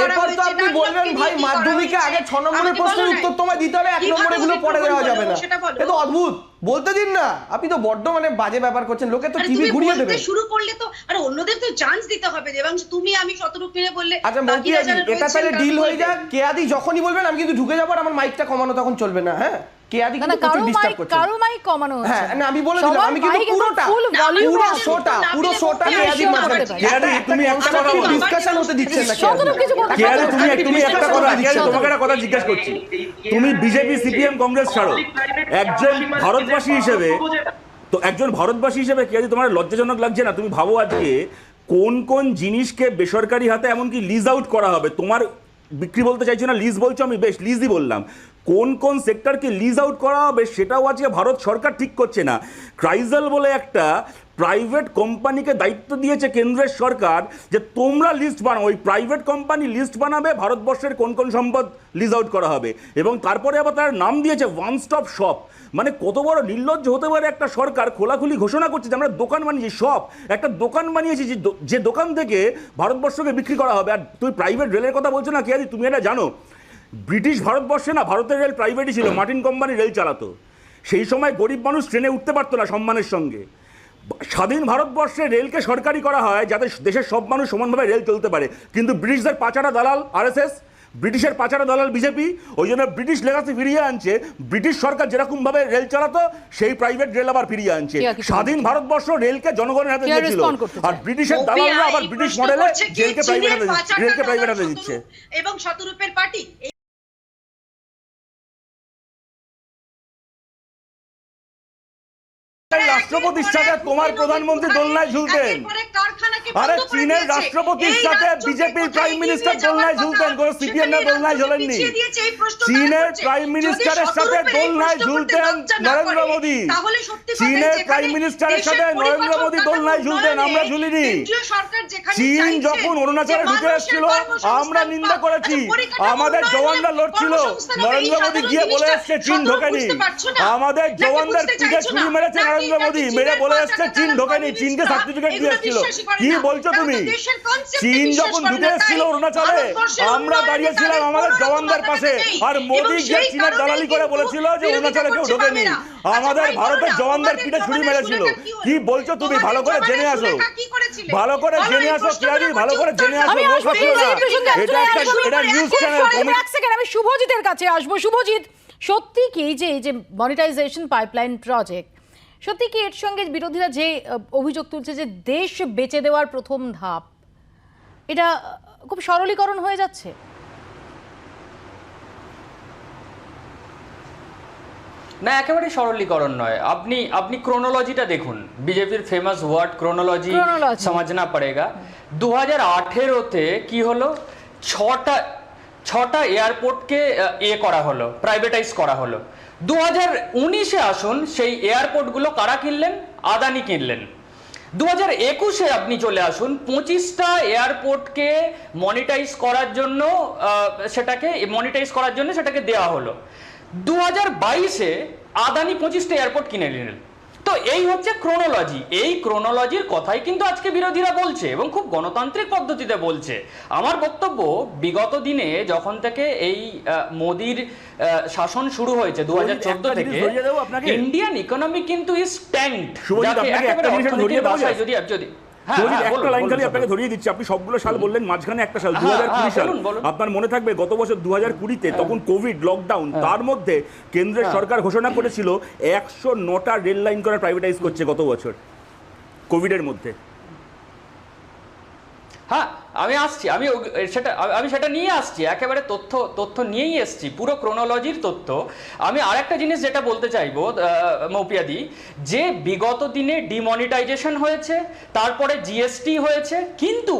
এরপর তো আপনি বলবেন ভাই মাধ্যমিকে আগে 6 নম্বরের প্রশ্নের উত্তর তোমায় দিতে হবে, 1 নম্বরে এগুলো পরে দেওয়া যাবে না। এ তো অদ্ভুত, বলতে দিন না। আপনি তো বড্ড মানে বাজে ব্যাপার করছেন, লোকে তো টিভি ঘুরিয়ে দেবে। শুরু করলে তো আর অন্যদের তো চান্স দিতে হবে। দেবাংশু তুমি আমি শতরূপ ফিরে বললে আচ্ছা মন্ত্রী এটা তাহলে ডিল হয়ে যাক। কেয়াদি যখনই বলবেন আমি কিন্তু ঢুকে যাবো, আর আমার মাইকটা কমানো তখন চলবে না। হ্যাঁ, কেয়াদি কিন্তু প্রচুর ডিস্টার্ব করছে। কারো মাইক কমানো হচ্ছে। হ্যাঁ না, আমি বলে দিলাম আমি কিন্তু পুরো শোটা কেয়াদি মাঝখানে। কেয়াদি তুমি একটা কথা বলো, ডিসকাশন হতে দিচ্ছেন না। কেয়াদি তুমি একটা কথা, কেয়াদি তোমাকে একটা কথা জিজ্ঞাসা করছি। তুমি বিজেপি সিপিএম কংগ্রেস ছাড়ো, একজন ভারতবাসী হিসেবে কেয়াদি তোমার লজ্জাজনক লাগছে না? তুমি ভাবো আজকে কোন কোন জিনিসকে বেসরকারি হাতে এমনকি লিজ আউট করা হবে। তোমার বিক্রি বলতে চাইছো না, লিজ বলছো, আমি বেশ লিজই বললাম। কোন কোন সেক্টরকে লিজ আউট করা হবে সেটাও আজকে ভারত সরকার ঠিক করছে না। ক্রাইজাল বলে একটা প্রাইভেট কোম্পানিকে দায়িত্ব দিয়েছে কেন্দ্রের সরকার যে তোমরা লিস্ট বানাও, ওই প্রাইভেট কোম্পানি লিস্ট বানাবে ভারতবর্ষের কোন কোন সম্পদ লিজ আউট করা হবে, এবং তারপরে আবার তার নাম দিয়েছে ওয়ান স্টপ শপ। মানে কত বড় নির্লজ্জ হতে পারে একটা সরকার, খোলাখুলি ঘোষণা করছে যে আমরা দোকান বানিয়েছি, শপ একটা দোকান বানিয়েছি যে দোকান থেকে ভারতবর্ষকে বিক্রি করা হবে। আর তুই প্রাইভেট রেলের কথা বলছো না কেয়াদি, তুমি এটা জানো ব্রিটিশ ভারতবর্ষে না ভারতের রেল প্রাইভেটই ছিল, মার্টিন কোম্পানি রেল চালাতো। সেই সময় গরিব মানুষ ট্রেনে উঠতে পারতো না সম্মানের সঙ্গে। স্বাধীন ভারতবর্ষে রেলকে সরকারি করা হয় যাতে দেশের সব মানুষ সমানভাবে রেল চলতে পারে, কিন্তু ব্রিটিশদের পাচারা দালাল আরএসএস, ব্রিটিশের পাচারা দালাল বিজেপি, ওই জন্য ব্রিটিশ লেগাসি ফিরিয়ে আনছে। ব্রিটিশ সরকার যেরকম ভাবে রেল চালাতো সেই প্রাইভেট রেল আবার ফিরিয়ে আনছে। স্বাধীন ভারতবর্ষ রেলকে জনগণের হাতে দিয়েছিল, আর ব্রিটিশের দালালরা আবার ব্রিটিশ মডেলে রেলকে প্রাইভেট হাতে দিচ্ছে। এবং শতরূপের পার্টি রাষ্ট্রপতির সাথে তোমার প্রধানমন্ত্রী দোলনায় ঝুলতেন, আরে চীনের রাষ্ট্রপতির সাথে বিজেপির প্রাইম মিনিস্টার দোলনায় ঝুলতেন, কোন সিপিএম না দোলনায় ঝোলেননি। চীনের প্রাইম মিনিস্টারের সাথে দোলনায় ঝুলতেন নরেন্দ্র মোদী, চীনের প্রাইম মিনিস্টারের সাথে নরেন্দ্র মোদী দোলনায় ঝুলতেন, আমরা ঝুলিনি। চীন যখন অরুণাচলে ঢুকে এসেছিল আমরা নিন্দা করেছি, আমাদের জওয়ানরা লড়ছিল, নরেন্দ্র মোদী গিয়ে বলে এসছে চীন ঢোকেনি। আমাদের জওয়ানদের পিঠে ছুরি মেরেছে নরেন্দ্র মোদী, মেরে বলে এসছে চীন ঢোকেনি, চীনকে সার্টিফিকেট দিয়ে এসেছিল। কি বলছো তুমি? চীন যখন ঢুকে এসেছিল অরুণাচলে আমরা দাঁড়িয়েছিলাম আমাদের জওয়ানদের পাশে, আর মোদী গিয়ে চীনের দালালি করে বলেছিল যে অরুণাচলে কেউ ঢোকেনি, আমাদের ভারতের জওয়ানদের পিঠে ছুরি মেরেছিল। কি বলছো তুমি? ভালো করে জেনে আসো, ভালো করে জেনে আসো কেয়াদি, ভালো করে জেনে আসো। এটা নিউজ চ্যানেল। আমি শুভজিতের কাছে আসবো। শুভজিৎ, সত্যি কি যে এই যে মনিটাইজেশন পাইপলাইন প্রজেক্ট, সত্যি কি এর সঙ্গে বিরোধীরা যে অভিযোগ তুলছে যে দেশ বেচে দেওয়ার প্রথম ধাপ, এটা খুব সরলীকরণ হয়ে যাচ্ছে? না, একেবারেই সরলীকরণ নয়। আপনি ক্রোনোলজিটা দেখুন, বিজেপির ফেমাস ওয়ার্ড ক্রোনোলজি समझना पड़ेगा। 2018-তে কি হলো, ছটা এয়ারপোর্টকে করা হলো, প্রাইভেটাইজ করা হলো। 2019-এ আসুন, সেই এয়ারপোর্টগুলো কারা কিনলেন? আদানি কিনলেন। 2021-এ আপনি চলে আসুন, 25টা এয়ারপোর্টকে মনিটাইজ করার জন্য সেটাকে দেওয়া হলো। 2022-এ আদানি 25টা এয়ারপোর্ট কিনে নিলেন। তো এই হচ্ছে ক্রোনোলজি। এই ক্রোনোলজির কথাই কিন্তু আজকে বিরোধীরা বলছে এবং খুব গণতান্ত্রিক পদ্ধতিতে বলছে। আমার বক্তব্য, বিগত দিনে যখন থেকে এই মোদির শাসন শুরু হয়েছে 2014 থেকে, ইন্ডিয়ান ইকোনমি কিন্তু ইজ ট্যাঙ্কড। আপনাকে ধরিয়ে দিচ্ছি, আপনি সবগুলো সাল বললেন, মাঝখানে একটা সাল 2020 সাল। আপনার মনে থাকবে গত বছর 2020-তে তখন কোভিড লকডাউন, তার মধ্যে কেন্দ্রের সরকার ঘোষণা করেছিল 109টা রেল লাইন করে প্রাইভেটাইজ করছে গত বছর কোভিডের মধ্যে। হ্যাঁ, আমি আসছি, আমি সেটা নিয়ে আসছি, একেবারে তথ্য নিয়েই এসছি, পুরো ক্রোনোলজির তথ্য। আমি আরেকটা জিনিস যেটা বলতে চাইবো মৌপিয়াদি, যে বিগত দিনে ডিমনিটাইজেশন হয়েছে, তারপরে জিএসটি হয়েছে, কিন্তু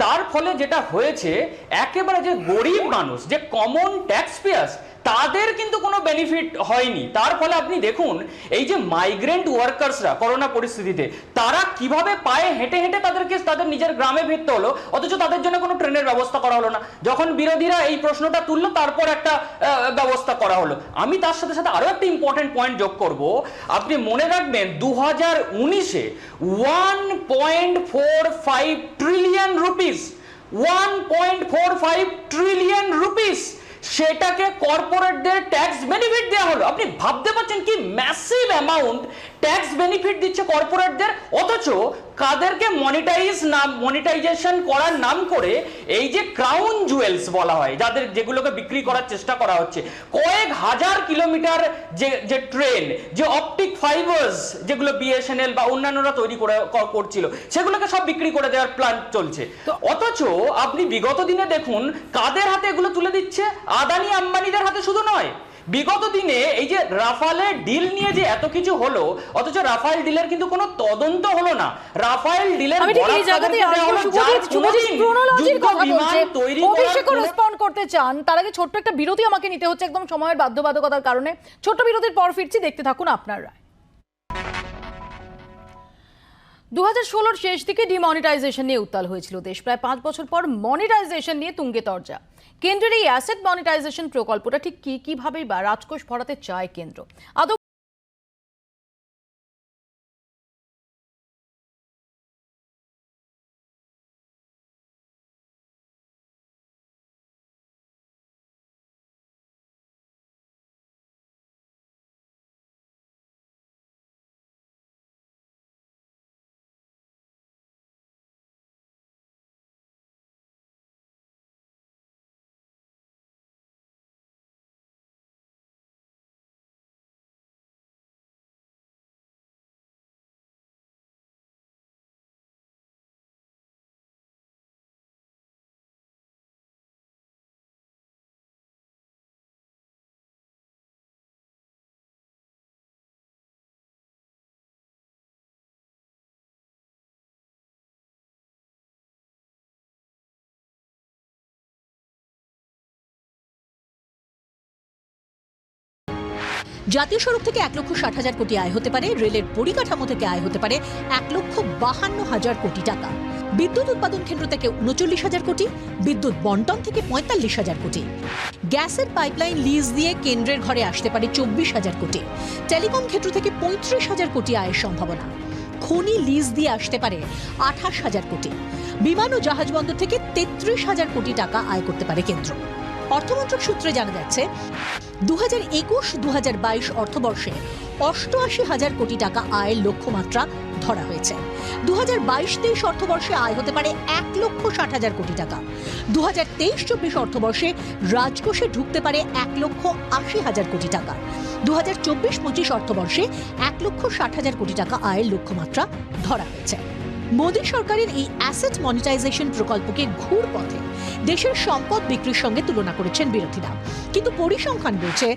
তার ফলে যেটা হয়েছে একেবারে যে গরিব মানুষ, যে কমন ট্যাক্স পেয়ার্স, তাদের কিন্তু কোনো বেনিফিট হয়নি। তার ফলে আপনি দেখুন এই যে মাইগ্রেন্ট ওয়ার্কার্সরা করোনা পরিস্থিতিতে তারা কিভাবে পায়ে হেঁটে হেঁটে তাদের নিজের গ্রামে ফিরতে হলো, অথচ তাদের জন্য কোনো ট্রেনের ব্যবস্থা করা হলো না। যখন বিরোধীরা এই প্রশ্নটা তুললো তারপর একটা ব্যবস্থা করা হলো। আমি তার সাথে সাথে আরো একটা ইম্পর্টেন্ট পয়েন্ট যোগ করব। আপনি মনে রাখবেন 2019-এ 1.45 ট্রিলিয়ন রুপিস, 1.45 ট্রিলিয়ন রুপিস সেটাকে কর্পোরেটদের ট্যাক্স বেনিফিট দেওয়া হলো। আপনি ভাবতে পারছেন কি ম্যাসিভ অ্যামাউন্ট ট্যাক্স বেনিফিট দিচ্ছে কর্পোরেটদের, অথচ কাদেরকে মনিটাইজেশন করার নাম করে এই যে ক্রাউন জুয়েলস বলা হয়, যেগুলোকে বিক্রি করার চেষ্টা করা হচ্ছে, কয়েক হাজার কিলোমিটার যে ট্রেন, যে অপটিক ফাইবার্স যেগুলো বিএসএনএল বা অন্যান্যরা তৈরি করছিল, সেগুলোকে সব বিক্রি করে দেওয়ার প্ল্যান চলছে। অথচ আপনি বিগত দিনে দেখুন কাদের হাতে এগুলো তুলে দিচ্ছে, আদানি আম্বানিদের হাতে শুধু নয়, বিগত দিনে এই যে রাফালের ডিল নিয়ে যে এত কিছু হলো, অথচ রাফাল ডিলের কিন্তু কোনো তদন্ত হলো না। রাফাল ডিলের রেসপন্ড করতে চান, তার আগে ছোট্ট একটা বিরতি আমাকে নিতে হচ্ছে একদম সময়ের বাধ্যবাধকতার কারণে। ছোট্ট বিরতির পর ফিরছি, দেখতে থাকুন আপনার রায়। 2016-র শেষ দিকে ডিমনিটাইজেশন নিয়ে উত্তাল হয়েছিল দেশ। প্রায় 5 বছর পর মনিটাইজেশন নিয়ে তুঙ্গে তরজা। কেন্দ্রের এই অ্যাসেট মনিটাইজেশন প্রকল্পটা ঠিক কিভাবেই বা রাজকোষ ভরাতে চায় কেন্দ্র? আদৌ জাতীয় সড়ক থেকে 1,60,000 কোটি আয় হতে পারে, রেলের পরিকাঠামো থেকে আয় হতে পারে 1,52,000 কোটি টাকা, বিদ্যুৎ উৎপাদন কেন্দ্র থেকে 39,000 কোটি, বিদ্যুৎ বন্টন থেকে 45,000 কোটি, গ্যাসের পাইপলাইন লিজ দিয়ে কেন্দ্রের ঘরে আসতে পারে 24,000 কোটি, টেলিকম ক্ষেত্র থেকে 35,000 কোটি আয়ের সম্ভাবনা, খনি লিজ দিয়ে আসতে পারে 28,000 কোটি, বিমান ও জাহাজ বন্দর থেকে 33,000 কোটি টাকা আয় করতে পারে কেন্দ্র। অর্থমন্ত্রক সূত্রে জানা যাচ্ছে 2021-2022 অর্থবর্ষে 88,000 কোটি টাকা আয়ের লক্ষ্যমাত্রা ধরা হয়েছে। 2022-23 অর্থবর্ষে আয় হতে পারে 1,60,000 কোটি টাকা। 2023-24 অর্থবর্ষে রাজকোষে ঢুকতে পারে 1,80,000 কোটি টাকা। 2024-25 অর্থবর্ষে 1,60,000 কোটি টাকা আয়ের লক্ষ্যমাত্রা ধরা হয়েছে। মোদী সরকারের এই অ্যাসেট মনিটাইজেশন প্রকল্পকে ঘুরপথে দেশের সম্পদ বিক্রির সঙ্গে তুলনা করেছেন বিরোধীরা, কিন্তু পরিসংখ্যান বলছে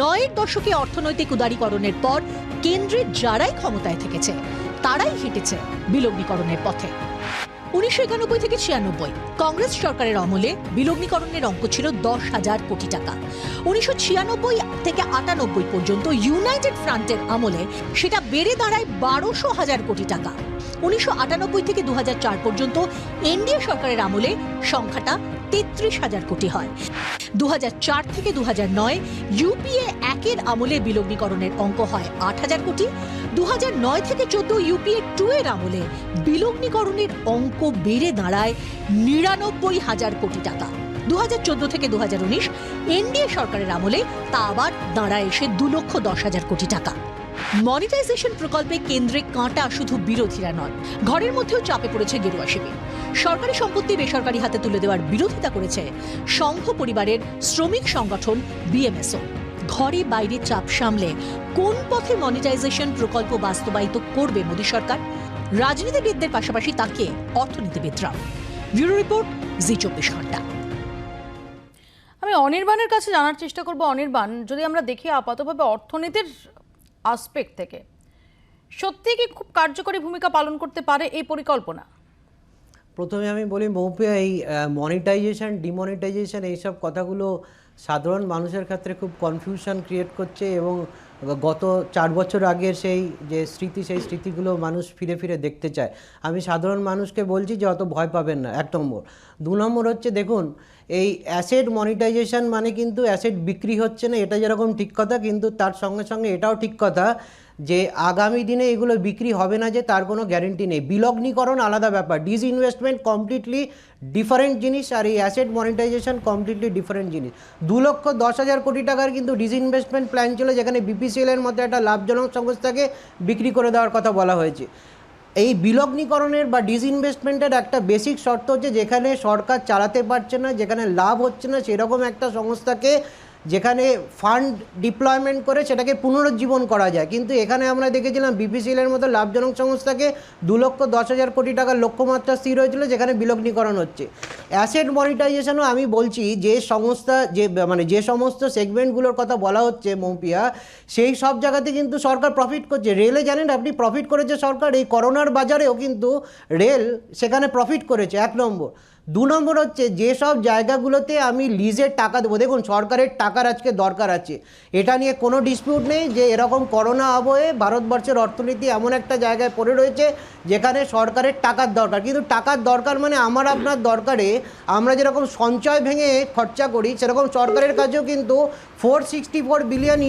9-এর দশকে অর্থনৈতিক উদারীকরণের পর কেন্দ্রে যারাই ক্ষমতায় থেকেছে তারাই হেঁটেছে বিলগ্নীকরণের পথে। 1991 থেকে 96 কংগ্রেস সরকারের আমলে বিলগ্নীকরণের অঙ্ক ছিল 10,000 কোটি টাকা। 1996 থেকে 98 পর্যন্ত ইউনাইটেড ফ্রন্টের আমলে সেটা বেড়ে দাঁড়ায় 12,000 কোটি টাকা। 1998 থেকে 2004 পর্যন্ত এনডিএ সরকারের আমলে সংখ্যাটা 33,000 কোটি হয়। 2004 থেকে 2009 ইউপিএ 1-এর আমলে বিলগ্নীকরণের অঙ্ক হয় 8,000 কোটি। 2009 থেকে 14 ইউপিএ 2-এর আমলে বিলগ্নীকরণের অঙ্ক বেড়ে দাঁড়ায় 99,000 কোটি টাকা। 2014 থেকে 2019 এনডিএ সরকারের আমলে তা আবার দাঁড়ায় এসে 2,10,000 কোটি টাকা। মনিটাইজেশন প্রকল্পে কেন্দ্রে কাঁটা শুধু বিরোধীরা নন, ঘরের মধ্যেও চাপে পড়েছে গেরুয়া শিবির। সরকারি সম্পত্তি বেসরকারি হাতে তুলে দেওয়ার বিরোধিতা করেছে সংঘ পরিবারের শ্রমিক সংগঠন বিএমএসও। ঘরে বাইরে চাপ সামলে কোন পথে মনিটাইজেশন প্রকল্প বাস্তবায়িত করবে মোদী সরকার? রাজনীতিবিদদের পাশাপাশি তাকে অর্থনীতিবিদরা। ব্যুরো রিপোর্ট, জি24 ঘন্টা। আমি অনির্বাণের কাছে জানার চেষ্টা করব, অনির্বাণ, যদি আমরা দেখি আপাতভাবে অর্থনীতির আসপেক্ট থেকে সত্যি কি খুব কার্যকরী ভূমিকা পালন করতে পারে এই পরিকল্পনা? প্রথমে আমি বলি মৌপিয়া, এই মনিটাইজেশন ডিমনিটাইজেশন এইসব কথাগুলো সাধারণ মানুষের ক্ষেত্রে খুব কনফিউশন ক্রিয়েট করছে, এবং গত 4 বছর আগের সেই যে সেই স্মৃতিগুলো মানুষ ফিরে ফিরে দেখতে চায়। আমি সাধারণ মানুষকে বলছি যে অত ভয় পাবেন না, 1 নম্বর। 2 নম্বর হচ্ছে, দেখুন এই অ্যাসেট মনিটাইজেশন মানে কিন্তু অ্যাসেট বিক্রি হচ্ছে না, এটা যেরকম ঠিক কথা, কিন্তু তার সঙ্গে সঙ্গে এটাও ঠিক কথা যে আগামী দিনে এগুলো বিক্রি হবে না যে তার কোনো গ্যারেন্টি নেই। বিলগ্নীকরণ আলাদা ব্যাপার, ডিসইনভেস্টমেন্ট কমপ্লিটলি ডিফারেন্ট জিনিস, আর এই অ্যাসেট মনিটাইজেশন কমপ্লিটলি ডিফারেন্ট জিনিস। 2,10,000 কোটি টাকার কিন্তু ডিসইনভেস্টমেন্ট প্ল্যান ছিল, যেখানে বিপিসিএলের মতো একটা লাভজনক সংস্থাকে বিক্রি করে দেওয়ার কথা বলা হয়েছে। এই বিলগ্নীকরণের বা ডিসইনভেস্টমেন্টের একটা বেসিক শর্ত হচ্ছে, যেখানে সরকার চালাতে পারছে না, যেখানে লাভ হচ্ছে না, সেরকম একটা সংস্থাকে যেখানে ফান্ড ডিপ্লয়মেন্ট করে সেটাকে পুনরুজ্জীবন করা যায়। কিন্তু এখানে আমরা দেখেছিলাম বিপিসিএলের মতো লাভজনক সংস্থাকে 2,10,000 কোটি টাকার লক্ষ্যমাত্রা স্থির হয়েছিল, যেখানে বিলগ্নীকরণ হচ্ছে। অ্যাসেট মনিটাইজেশনও আমি বলছি, যে সংস্থা যে সমস্ত সেগমেন্টগুলোর কথা বলা হচ্ছে মৌপিয়া, সেই সব জায়গাতে কিন্তু সরকার প্রফিট করছে। রেলে জানেন আপনি প্রফিট করেছে সরকার, এই করোনার বাজারেও কিন্তু রেল সেখানে প্রফিট করেছে, 1 নম্বর। 2 নম্বর হচ্ছে, যেসব জায়গাগুলোতে আমি লিজের টাকা দেবো, দেখুন সরকারের টাকার আজকে দরকার আছে, এটা নিয়ে কোনো ডিসপিউট নেই যে এরকম করোনা আবহে ভারতবর্ষের অর্থনীতি এমন একটা জায়গায় পড়ে রয়েছে যেখানে সরকারের টাকার দরকার। কিন্তু টাকার দরকার মানে আমার আপনার দরকারে আমরা যেরকম সঞ্চয় ভেঙে খরচা করি, সেরকম সরকারের কাছেও কিন্তু $464 বিলিয়ন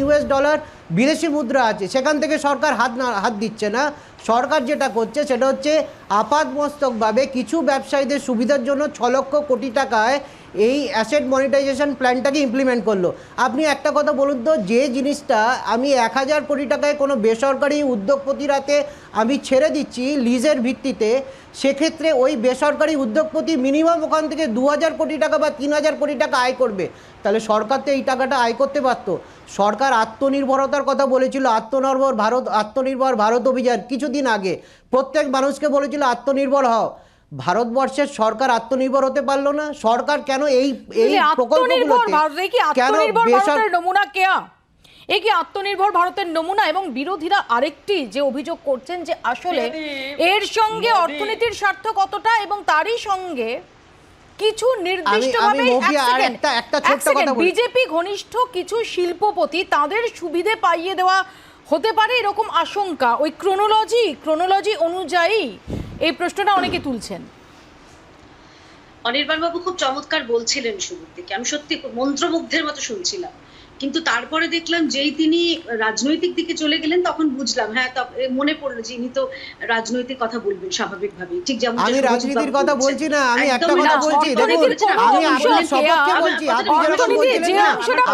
বিদেশি মুদ্রা আছে, সেখান থেকে সরকার হাত দিচ্ছে না। সরকার যেটা করছে সেটা হচ্ছে আপাতমস্তকভাবে কিছু ব্যবসায়ীদের সুবিধার জন্য 6 লক্ষ কোটি টাকায় এই অ্যাসেট মনিটাইজেশন প্ল্যানটাকে ইমপ্লিমেন্ট করলো। আপনি একটা কথা বলুন তো, যে জিনিসটা আমি 1,000 কোটি টাকায় কোনো বেসরকারি উদ্যোগপতির হাতে আমি ছেড়ে দিচ্ছি লিজের ভিত্তিতে, সেক্ষেত্রে ওই বেসরকারি উদ্যোগপতি মিনিমাম ওখান থেকে 2,000 কোটি টাকা বা 3,000 কোটি টাকা আয় করবে। তাহলে সরকার তো এই টাকাটা আয় করতে পারত। সরকার আত্মনির্ভরতার কথা বলেছিল, আত্মনির্ভর ভারত অভিযান কিছুদিন আগে প্রত্যেক মানুষকে বলেছিল আত্মনির্ভর হও। ভারতবর্ষের সরকার আত্মনির্ভর হতে পারলো না। সরকার কেন এই প্রকল্পগুলোতে কেন বেসরকারি নমুনা কেয়া এই কি আত্মনির্ভর ভারতের নমুনা? এবং বিরোধীরা আরেকটি যে অভিযোগ করছেন যে আসলে এর সঙ্গে অর্থনীতির স্বার্থ কতটা, এবং তারই সঙ্গে কিছু নির্দিষ্টভাবে বিজেপি ঘনিষ্ঠ কিছু শিল্পপতি তাদের সুবিধে পাইয়ে দেওয়া হতে পারে এরকম আশঙ্কা, ওই ক্রোনোলজি অনুযায়ী এই প্রশ্নটা অনেকে তুলছেন। অনির্বাণ বাবু খুব চমৎকার বলছিলেন শুরুর দিকে, আমি সত্যি মন্ত্রমুগ্ধের মতো শুনছিলাম, কিন্তু তারপরে দেখলাম যেই তিনি রাজনৈতিক দিকে চলে গেলেন তখন বুঝলাম, হ্যাঁ মনে পড়লো যে ইনি তো রাজনৈতিক কথা বলবেন স্বাভাবিকভাবেই, ঠিক যেমন আমি রাজনীতির কথা বলছি না, আমি একটা কথা বলছি, দেখুন আমি আপনার সপক্ষে বলছি, আপনি যেরকম বলছিলেন না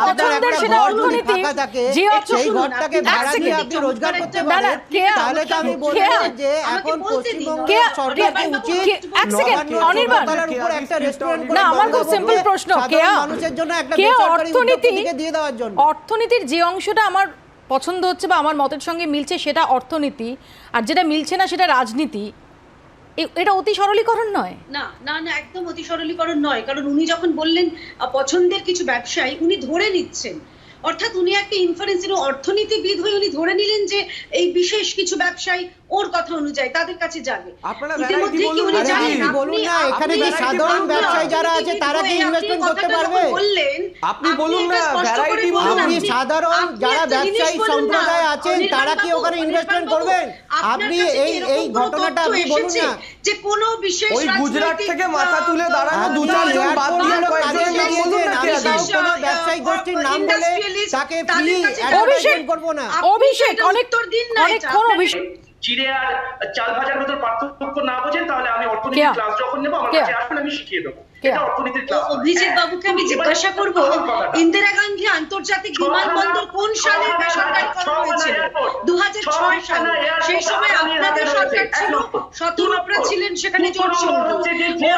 আপনার একটা ঘর যদি ফাঁকা থাকে সেই ঘরটাকে ভাড়া দিয়ে আপনি রোজগার করতে পারেন, তাহলে তো আমি বলবো যে এখন পশ্চিমবঙ্গ সরকারকে উচিত নবান্নের উপর একটা রেস্টুরেন্ট করে, না আমার খুব সিম্পল প্রশ্ন, মানুষের জন্য একটা বেসরকারি উদ্যোগকে দিয়ে দেওয়া। অর্থনীতির যে অংশটা আমার পছন্দ হচ্ছে বা আমার মতের সঙ্গে মিলছে সেটা অর্থনীতি, আর যেটা মিলছে না সেটা রাজনীতি, এটা অতি সরলীকরণ নয়? না না না, একদম অতি সরলীকরণ নয়। কারণ উনি যখন বললেন পছন্দের কিছু ব্যবসায়ী, উনি ধরে নিচ্ছেন, অর্থাৎ উনি একটা ইনফারেন্স, অর্থনীতিবিদ হয়ে উনি ধরে নিলেন যে এই বিশেষ কিছু ব্যবসায়ী ওর কথা অনুযায়ী তাদের কাছে যাবে। ইতিমধ্যে কি উনি জানেন বলুন না, এখানে যে সাধারণ ব্যবসায়ী যারা আছে তারা কি ইনভেস্টমেন্ট করতে পারবে? আপনি বলুন না, ভ্যারাইটি বলুন। আপনি সাধারণ যারা ব্যবসায়ী সম্প্রদায় আছেন তারা কি ওখানে ইনভেস্টমেন্ট করবেন? আপনি এই ঘটনাটা আপনি বলুন না, যে কোন বিশেষ ওই গুজরাট থেকে মাথা তুলে দাঁড়ানো দুজন বাদ দিয়ে কয়েকজন নাম বলুন না, কোন ব্যবসায়ী গোষ্ঠীর নাম বলে তাকে ফ্রি অ্যাডভার্টাইজমেন্ট করব না। অভিষেক অনেকক্ষণ অভিষেক চিড়ে আর চাল ভাজার মধ্যে পার্থক্য না বোঝেন তাহলে আমি অর্থনীতির ক্লাস যখন নেব আমার কাছে আসুন, আমি শিখিয়ে দেবো। এটা অর্থনীতির ক্লাস। অভিজিৎ বাবুকে আমি জিজ্ঞাসা করব, ইন্দিরা গান্ধী আন্তর্জাতিক বিমানবন্দর কোন সালে বেসরকারীকরণ হয়েছিল? 2006 সালে। সেই সময় আপনাদের সরকার ছিল, শতরূপরা ছিলেন সেখানে জোট সংঘ।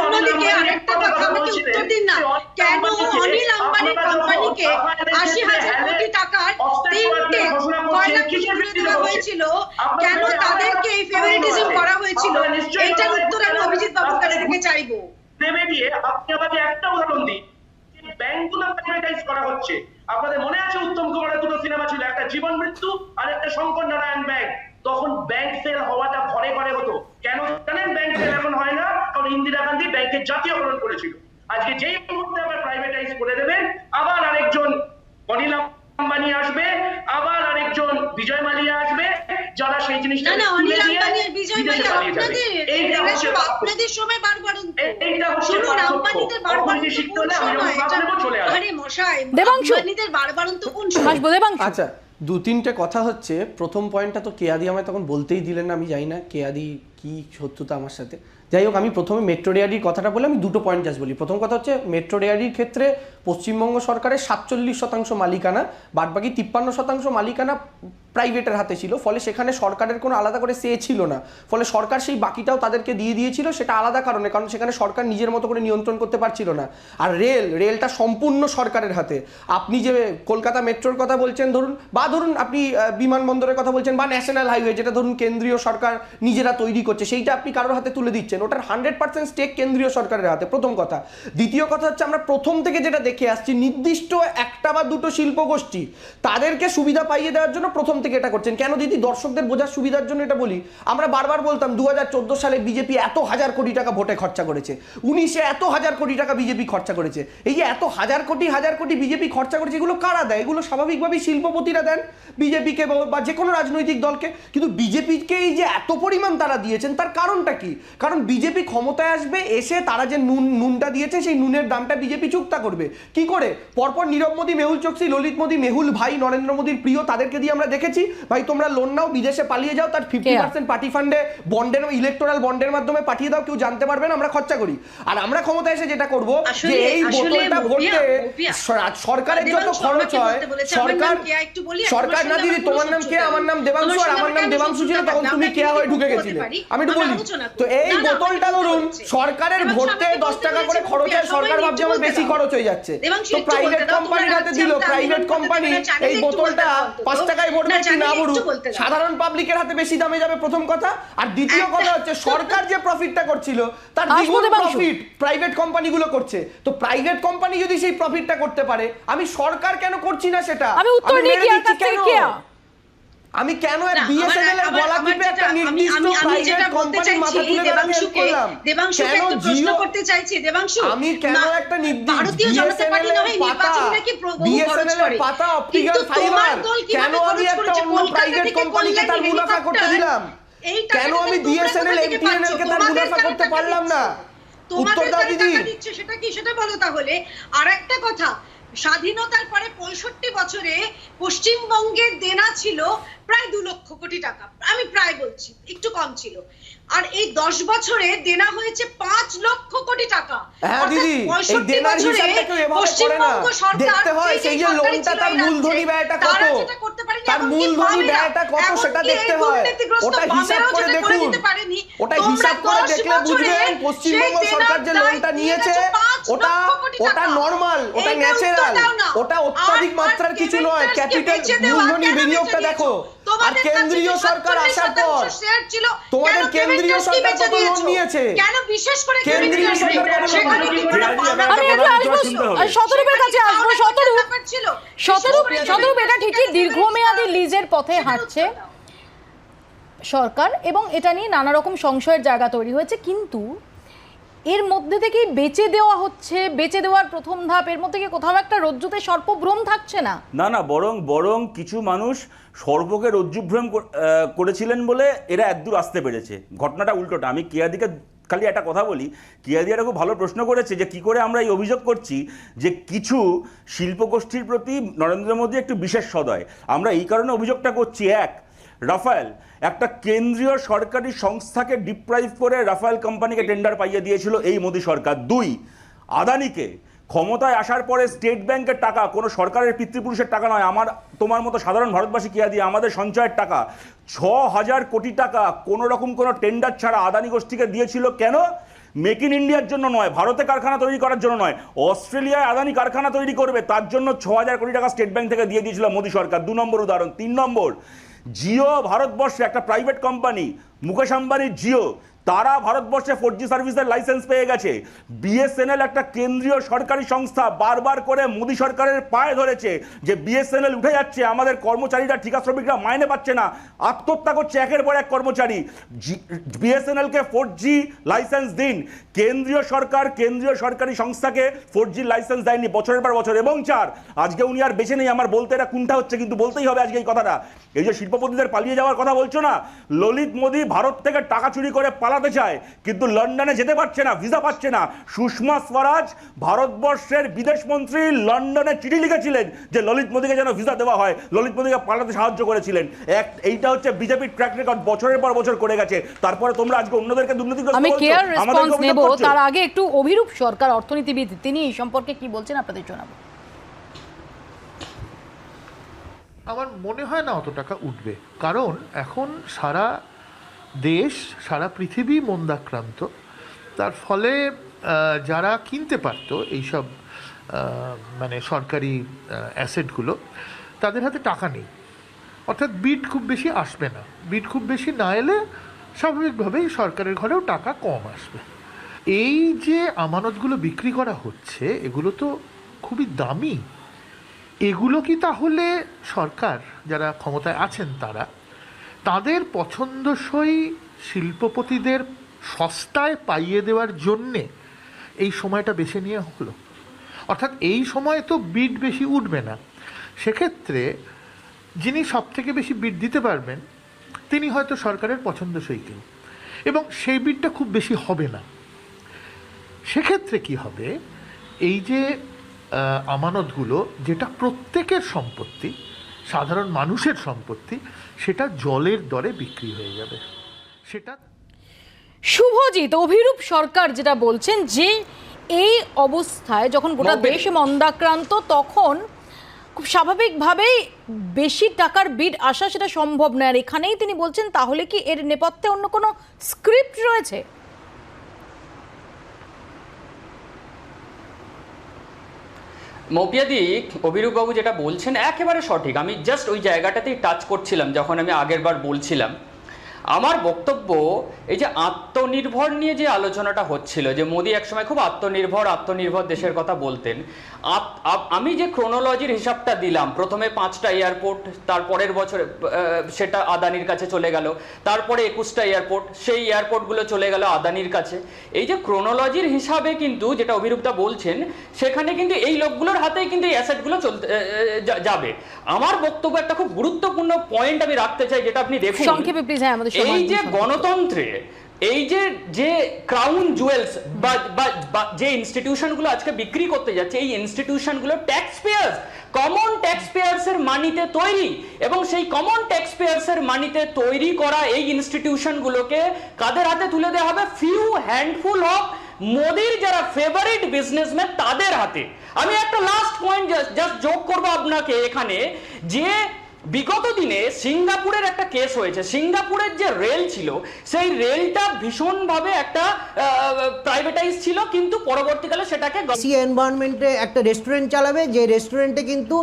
অন্যদিকে আরেকটা কথা আমাকে উত্তর দিন না, কেন অনিল আম্বানির কোম্পানিকে 80,000 কোটি টাকার 3টে কয়লা কিনে দেওয়া হয়েছিল? কেন তাদেরকে এই ফেভারিটিজম করা হয়েছিল? এইটার উত্তর আমি অভিজিৎ বাবুর কাছ থেকে চাইবো। দেবে গিয়ে আপনি আমাকে একটা উদাহরণ দিন, ব্যাংকগুলো প্রাইভেটাইজ করা হচ্ছে। আপনাদের মনে আছে উত্তম কুমারের দুটো সিনেমা ছিল, একটা জীবন মৃত্যু আর একটা শঙ্কর নারায়ণ ব্যাংক। তখন ব্যাংক ফেল হওয়াটা ঘরে ঘরে হতো। কেন জানেন ব্যাংক ফেল এখন হয় না? কারণ ইন্দিরা গান্ধী ব্যাংকের জাতীয়করণ করেছিল। আজকে যেই মুহূর্তে আবার প্রাইভেটাইজ করে দেবেন, আবার আরেকজন অনিল আম্বানি আসবে, আবার আরেকজন বিজয় মালিয়া আসবে, যারা সেই জিনিসটা না অনিল আম্বানি আর বিজয় মালিয়া আপনাদের সময় বারবারন্ত। শুনুন, আম্বানিদের বারবারন্ত কোন সময়? আরে মশাই, আম্বানিদের বারবারন্ত কোন সময়? আচ্ছা, 2-3টে কথা হচ্ছে। প্রথম পয়েন্টটা তো কেয়াদি আমায় তখন বলতেই দিলেন না, আমি জানি না কেয়াদি কি শত্রুতা আমার সাথে। যাই হোক, আমি প্রথমে মেট্রো রেয়ারির কথাটা বলে আমি দুটো পয়েন্ট জাস্ট বলি। প্রথম কথা হচ্ছে, মেট্রো রেয়ারির ক্ষেত্রে পশ্চিমবঙ্গ সরকারের 47% মালিকানা, বাদবাকি 53% মালিকানা প্রাইভেটের হাতে ছিল। ফলে সেখানে সরকারের কোনো আলাদা করে সে ছিল না। ফলে সরকার সেই বাকিটাও তাদেরকে দিয়ে দিয়েছিল, সেটা আলাদা কারণে, কারণ সেখানে সরকার নিজের মতো করে নিয়ন্ত্রণ করতে পারছিল না। আর রেলটা সম্পূর্ণ সরকারের হাতে। আপনি যে কলকাতা মেট্রোর কথা বলছেন ধরুন, বা ধরুন আপনি বিমানবন্দরের কথা বলছেন, বা ন্যাশনাল হাইওয়ে যেটা ধরুন কেন্দ্রীয় সরকার নিজেরা তৈরি করছে, সেইটা আপনি কারোর হাতে তুলে দিচ্ছেন। ওটার 100% স্টেক কেন্দ্রীয় সরকারের হাতে, প্রথম কথা। দ্বিতীয় কথা হচ্ছে, আমরা প্রথম থেকে যেটা দেখে আসছি, নির্দিষ্ট একটা বা দুটো শিল্পগোষ্ঠী তাদেরকে সুবিধা পাইয়ে দেওয়ার জন্য প্রথম থেকে এটা করছেন। কেন দিদি, দর্শকদের বোঝার সুবিধার জন্য এটা বলি। আমরা বারবার বলতাম 2014 সালে বিজেপি এত হাজার কোটি টাকা ভোটে খরচা করেছে, 19-এ এত হাজার কোটি টাকা বিজেপি খরচা করেছে। এই যে এত হাজার কোটি বিজেপি খরচা করেছে, এগুলো কারা দেয়? এগুলো স্বাভাবিকভাবেই শিল্পপতিরা দেন বিজেপিকে বা যে কোনো রাজনৈতিক দলকে। কিন্তু বিজেপিকে এই যে এত পরিমাণ তারা দিয়েছেন, তার কারণটা কি? কারণ বিজেপি ক্ষমতায় আসবে, এসে তারা যে নুনটা দিয়েছে, সেই নুনের দামটা বিজেপি চুক্তা করবে। কি করে? পরপর নীরব মোদী, মেহুল চোকসি, ললিত মোদী, মেহুল ভাই নরেন্দ্র মোদীর প্রিয়, তাদেরকে দিয়ে আমরা দেখেছি, ভাই তোমরা লোন নাও, বিদেশে পালিয়ে যাও, তার 50% পার্টি ফান্ডে বন্ডের, ইলেকটোরাল বন্ডের মাধ্যমে পাঠিয়ে দাও, কেউ জানতে পারবে না, আমরা খরচা করি। আর আমরা ক্ষমতায় এসে যেটা করব, যে এই বোতলটা ভরতে সরকারের যত খরচ হয়, সরকার না দিদি, তোমার নাম কে, আমার নাম দেবাংশু, আর আমার নাম দেবাংশু ছিল, তখন তুমি কে হয়ে ঢুকে গেছিলে, আমি একটু বলি। তো এই বোতলটা ধরুন সরকারের ভরতে 10 টাকা করে খরচ হয়, সরকার ভাবছে আমার বেশি খরচ হয়ে যাচ্ছে, তো প্রাইভেট কোম্পানির হাতে দিল। প্রাইভেট কোম্পানি এই বোতলটা 5 টাকায় ভরবে কি না ভরুক, সাধারণ পাবলিকের হাতে বেশি দামে যাবে, প্রথম কথা। আর দ্বিতীয় কথা হচ্ছে, সরকার যে প্রফিটটা করছিল তার দ্বিগুণ প্রফিট প্রাইভেট কোম্পানিগুলো করছে। তো প্রাইভেট কোম্পানি যদি সেই প্রফিটটা করতে পারে, আমি সরকার কেন করছি না সেটা? আমি কেন বিএসএনএল এর গলা টিপে একটা নির্দিষ্ট প্রাইভেট কোম্পানির মাথা তুলে দাঁড়াতে করলাম? কেন জিও করতে চাইছি দেবাংশু, আমি কেন একটা নির্দিষ্ট বিএসএনএল এর পাতা অপটিক্যাল ফাইবার, কেন আমি একটা অন্য প্রাইভেট কোম্পানিকে তার মুনাফা করতে দিলাম? কেন আমি বিএসএনএল এমটিএনএল কে তার মুনাফা করতে পারলাম না? উত্তর দাও দিদি। সেটা কি, সেটা বলো তাহলে। আর একটা কথা, স্বাধীনতার পরে 65 বছরে পশ্চিমবঙ্গের দেনা ছিল প্রায় 2 লক্ষ কোটি টাকা। আমি প্রায় বলছি, একটু কম ছিল। আর এই 10 বছরে দেনা হয়েছে 5 লক্ষ কোটি টাকা। হ্যাঁ দিদি, এই দেনার হিসাবটা কেউ এভাবে করে না, দেখতে হয় সেই যে লোনটা, তার মূলধনী ব্যয়টা কত, তার মূলধনী ব্যয়টা কত সেটা দেখতে হয়। ওটা হিসাব করে দেখুন, ওটা হিসাব করে দেখলে বুঝবেন পশ্চিমবঙ্গ সরকার যে লোনটা নিয়েছে ওটা নরমাল, ওটা ন্যাচারাল, ওটা অত্যাধিক মাত্রার কিছু নয়। ক্যাপিটাল মূলধনী বিনিয়োগটা দেখো। আর কেন্দ্রীয় সরকার আসার পর তোমাদের কেন্দ্রীয় সরকার কত লোন নিয়েছে? কেন বিশেষ করে কেন্দ্রীয় সরকার কত লোন নিয়েছে? শতরূপের কাছে আসবো। শতরূপ, এটা ঠিকই দীর্ঘমেয়াদী লিজের পথে হাঁটছে সরকার, এবং এটা নিয়ে নানা রকম সংশয়ের জায়গা তৈরি হয়েছে। কিন্তু এর মধ্যে থেকেই বেচে দেওয়া হচ্ছে, বেচে দেওয়ার প্রথম ধাপ, এর মধ্যে থেকে কোথাও একটা রজ্জুতে সর্পভ্রম থাকছে না? না, বরং কিছু মানুষ সর্পকে রজ্জুভ্রম করেছিলেন বলে এরা একদূর আসতে পেরেছে। ঘটনাটা উল্টোটা। আমি কেয়াদিকে খালি একটা কথা বলি, কেয়াদি একটা খুব ভালো প্রশ্ন করেছে যে কি করে আমরা এই অভিযোগ করছি যে কিছু শিল্পগোষ্ঠীর প্রতি নরেন্দ্র মোদী একটু বিশেষ সদয়। আমরা এই কারণে অভিযোগটা করছি, এক, রাফায়েল একটা কেন্দ্রীয় সরকারি সংস্থাকে ডিপ্রাইভ করে রাফায়েল কোম্পানিকে টেন্ডার পাইয়ে দিয়েছিল এই মোদী সরকার। 2, আদানিকে ক্ষমতায় আসার পরে স্টেট ব্যাংকের টাকা, কোনো সরকারের পিতৃপুরুষের টাকা নয়, আমার তোমার মতো সাধারণ ভারতবাসী কিয়া দিয়ে আমাদের সঞ্চয়ের টাকা 6,000 কোটি টাকা কোনো রকম কোনো টেন্ডার ছাড়া আদানি গোষ্ঠীকে দিয়েছিল। কেন? মেক ইন ইন্ডিয়ার জন্য নয়, ভারতে কারখানা তৈরি করার জন্য নয়, অস্ট্রেলিয়ায় আদানি কারখানা তৈরি করবে তার জন্য 6,000 কোটি টাকা স্টেট ব্যাংক থেকে দিয়ে দিয়েছিল মোদী সরকার। 2 নম্বর উদাহরণ। 3 নম্বর, জিও ভারতবর্ষে একটা প্রাইভেট কোম্পানি, মুকেশ আম্বানির জিও, তারা ভারতবর্ষে 4G সার্ভিসের লাইসেন্স পেয়ে গেছে। বিএসএনএল একটা কেন্দ্রীয় সরকারি সংস্থা বারবার করে মোদী সরকারের পায়ে ধরেছে যে বিএসএনএল উঠে যাচ্ছে, আমাদের কর্মচারীরা ঠিকা শ্রমিকরা মাইনে পাচ্ছে না, আত্মহত্যা করছে একের পর এক কর্মচারী। বিএসএনএলকে 4G লাইসেন্স দিন। কেন্দ্রীয় সরকার কেন্দ্রীয় সরকারি সংস্থাকে 4G লাইসেন্স দেয়নি বছরের পর বছর। এবং 4, আজকে উনি আর বেঁচে নেই, আমার বলতে এটা কুণ্ঠা হচ্ছে কিন্তু বলতেই হবে আজকে এই কথাটা। এই যে শিল্পপতিদের পালিয়ে যাওয়ার কথা বলছো না, ললিত মোদী ভারত থেকে টাকা চুরি করে পালাতে চায় কিন্তু লন্ডনে যেতে পারছে না, ভিসা পাচ্ছে না। সুষমা স্বরাজ ভারতবর্ষের বিদেশ মন্ত্রী লন্ডনে চিঠি লিখেছিলেন যে ললিত মোদীকে যেন ভিসা দেওয়া হয়, ললিত মোদীকে পালাতে সাহায্য করেছিলেন। এইটা হচ্ছে বিজেপির ট্র্যাক রেকর্ড, বছরের পর বছর করে গেছে। তারপরে তোমরা আজকে অন্যদেরকে দুর্নীতিগ্রস্ত আমি বলছো, কেয়ার রেসপন্স আমাদেরকে নেব, অভিযোগ করছো। তার আগে একটু অভিরূপ সরকার অর্থনীতিবিদ, তিনি এই সম্পর্কে কি বলছেন আপনাদের জানাবো। আমার মনে হয় না অত টাকা উঠবে, কারণ এখন সারা দেশ সারা পৃথিবী মন্দাক্রান্ত। তার ফলে যারা কিনতে পারতো এইসব মানে সরকারি অ্যাসেটগুলো, তাদের হাতে টাকা নেই, অর্থাৎ বিড খুব বেশি আসবে না। বিড খুব বেশি না এলে স্বাভাবিকভাবেই সরকারের ঘরেও টাকা কম আসবে। এই যে আমানতগুলো বিক্রি করা হচ্ছে এগুলো তো খুবই দামি। এগুলো কি তাহলে সরকার যারা ক্ষমতায় আছেন তাদের পছন্দসই শিল্পপতিদের সস্তায় পাইয়ে দেওয়ার জন্যে এই সময়টা বেছে নেওয়া হলো? অর্থাৎ এই সময়ে তো বিড বেশি উঠবে না, সেক্ষেত্রে যিনি সব থেকে বেশি বিড দিতে পারবেন তিনি হয়তো সরকারের পছন্দসই কেউ, এবং সেই বিডটা খুব বেশি হবে না। সেক্ষেত্রে কি হবে, এই যে আমানতগুলো যেটা প্রত্যেকের সম্পত্তি, সাধারণ মানুষের সম্পত্তি, সেটা জলের দরে বিক্রি হয়ে যাবে। সেটা শুভজিৎ, অভিরূপ সরকার যেটা বলছেন যে এই অবস্থায় যখন গোটা দেশ মন্দাক্রান্ত, তখন খুব স্বাভাবিকভাবেই বেশি টাকার বিড আসা সেটা সম্ভব নয়। আর এখানেই তিনি বলছেন তাহলে কি এর নেপথ্যে অন্য কোনো স্ক্রিপ্ট রয়েছে? মৌপিয়াদি, অভিরূপবাবু যেটা বলছেন একেবারে সঠিক। আমি জাস্ট ওই জায়গাটাতেই টাচ করছিলাম যখন আমি আগের বার বলছিলাম। আমার বক্তব্য এই যে আত্মনির্ভর নিয়ে যে আলোচনাটা হচ্ছিল, যে মোদি একসময় খুব আত্মনির্ভর দেশের কথা বলতেন। আমি যে ক্রোনোলজির হিসাবটা দিলাম, প্রথমে 5টা এয়ারপোর্ট, তারপরের বছরে সেটা আদানির কাছে চলে গেল, তারপরে 21টা এয়ারপোর্ট, সেই এয়ারপোর্টগুলো চলে গেল আদানির কাছে। এই যে ক্রোনোলজির হিসাবে কিন্তু যেটা অভিরূপদা বলছেন, সেখানে কিন্তু এই লোকগুলোর হাতেই কিন্তু এই অ্যাসেটগুলো চলতে যাবে। আমার বক্তব্য একটা খুব গুরুত্বপূর্ণ পয়েন্ট আমি রাখতে চাই, যেটা আপনি দেখুন। সংক্ষেপে প্লিজ। হ্যাঁ, আমাদের এই যে গণতন্ত্রে এই যে ক্রাউন জুয়েলস বা যে ইনস্টিটিউশনগুলো আজকে বিক্রি করতে যাচ্ছে, এই ইনস্টিটিউশনগুলো ট্যাক্স পেয়ার্স, কমন ট্যাক্স পেয়ার্সের মানিতে তৈরি, এবং সেই কমন ট্যাক্স পেয়ার্সের মানিতে তৈরি করা এই ইনস্টিটিউশনগুলোকে কাদের হাতে তুলে দেওয়া হবে? ফিউ হ্যান্ডফুল অফ মোদির যারা ফেভারিট বিজনেসম্যান, তাদের হাতে। আমি একটা লাস্ট পয়েন্ট জাস্ট যোগ করবো আপনাকে এখানে, যে বিগত দিনে সিঙ্গাপুরের একটা কেস হয়েছে। সিঙ্গাপুরের যে রেল ছিল, সেই রেলটা ভীষণভাবে একটা প্রাইভেটাইজ ছিল, কিন্তু পরবর্তীকালে সেটাকে এনভায়রনমেন্টে একটা রেস্টুরেন্ট চালাবে, যে রেস্টুরেন্টে কিন্তু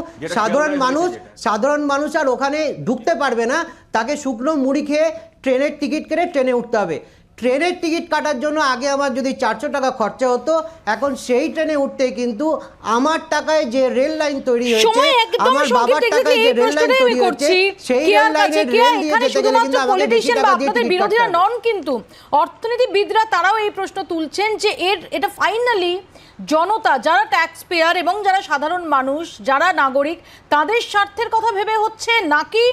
সাধারণ মানুষ আর ওখানে ঢুকতে পারবে না, তাকে শুকনো মুড়ি খেয়ে ট্রেনের টিকিট কেটে ট্রেনে উঠতে হবে। ট্রেনের টিকিট কাটার জন্য আগে আমার যদি 400 টাকা খরচা হতো, এখন সেই ট্রেনে উঠতে কিন্তু আমার টাকায় যে রেল লাইন তৈরি হয়েছে, আমার বাবার টাকায় যে রেল লাইন তৈরি হচ্ছে, সেই রেল লাইনে রেল দিয়ে যেতে গেলে কিন্তু আমাকে বেশি টাকা দিয়ে টিকিট বিরোধীরা নন, কিন্তু অর্থনীতিবিদরা তারাও এই প্রশ্ন তুলছেন যে এটা ফাইনালি জনতা, যারা ট্যাক্স পেয়ার এবং যারা সাধারণ মানুষ, যারা নাগরিক, তাদের স্বার্থের কথা ভেবে হচ্ছে, নাকি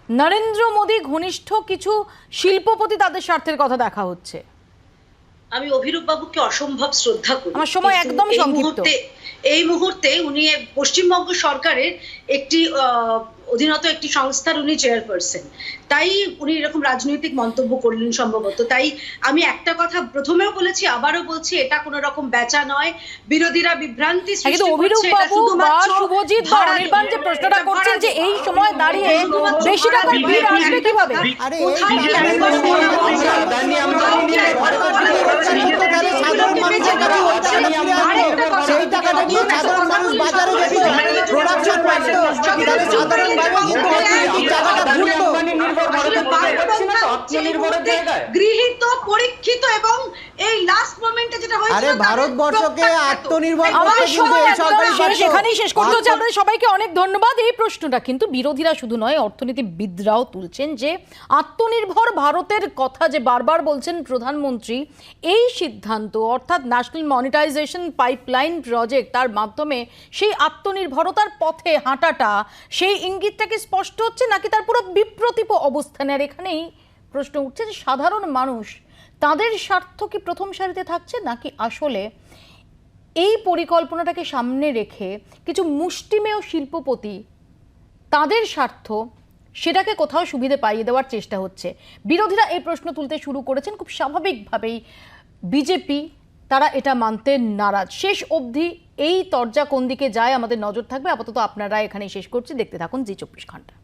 নরেন্দ্র মোদী ঘনিষ্ঠ কিছু শিল্পপতি তাদের স্বার্থের কথা দেখা হচ্ছে? আমি অভিরূপ বাবুকে অসম্ভব শ্রদ্ধা করি। আমার সময় একদম সংক্ষিপ্ত। এই মুহূর্তে উনি পশ্চিমবঙ্গ সরকারের একটি অধীনত একটি সংস্থার উনি চেয়ারপারসন, তাই উনি এরকম রাজনৈতিক মন্তব্য করলেন সম্ভবত। তাই আমি একটা কথা প্রথমেও বলেছি, আবারও বলছি, এটা কোনো রকম বেচা নয়। বিরোধীরা বিভ্রান্তি সৃষ্টি করছে। এটা শুধুমাত্র শুভজিৎ বা অনির্বাণ যে প্রশ্নটা করছেন যে এই সময় দাঁড়িয়ে বেশি টাকা বিল আসবে কিভাবে? আরে সেই টাকাটা নিয়ে সাধারণ মানুষ বাজারে যেত, প্রোডাকশন বাড়তো, সাধারণ মানুষ কিন্তু টাকাটা ঘুরতো। গৃহীত পরীক্ষিত এবং এই লাস্ট মোমেন্টে যেটা হয়েছিল আরে ভারতবর্ষকে আত্মনির্ভর করতে আমাদের কিন্তু এই সরকারি সময় এখানেই শেষ করতে হচ্ছে। আপনাদের সবাইকে অনেক ধন্যবাদ। এই প্রশ্নটা কিন্তু বিরোধীরা শুধু নয়, অর্থনীতিবিদরাও তুলছেন যে আত্মনির্ভর ভারতের কথা যে বারবার বলছেন প্রধানমন্ত্রী, এই সিদ্ধান্ত অর্থাৎ ন্যাশনাল মনিটাইজেশন পাইপলাইন প্রজেক্ট, তার মাধ্যমে সেই আত্মনির্ভরতার পথে হাঁটাটা, সেই ইঙ্গিতটা কি স্পষ্ট হচ্ছে নাকি তার পুরো বিপ্রতীপ অবস্থানে? আর এখানেই প্রশ্ন উঠছে যে সাধারণ মানুষ তাদের স্বার্থ কি প্রথম সারিতে থাকছে, নাকি আসলে এই পরিকল্পনাটাকে সামনে রেখে কিছু মুষ্টিমেয় শিল্পপতি তাদের স্বার্থ সেটাকে কোথাও সুবিধে পাইয়ে দেওয়ার চেষ্টা হচ্ছে? বিরোধীরা এই প্রশ্ন তুলতে শুরু করেছেন। খুব স্বাভাবিকভাবেই বিজেপি তারা এটা মানতে নারাজ। শেষ অবধি এই তরজা কোন দিকে যায় আমাদের নজর থাকবে। আপাতত আপনারা এখানেই শেষ করছি। দেখতে থাকুন জি 24 ঘন্টা।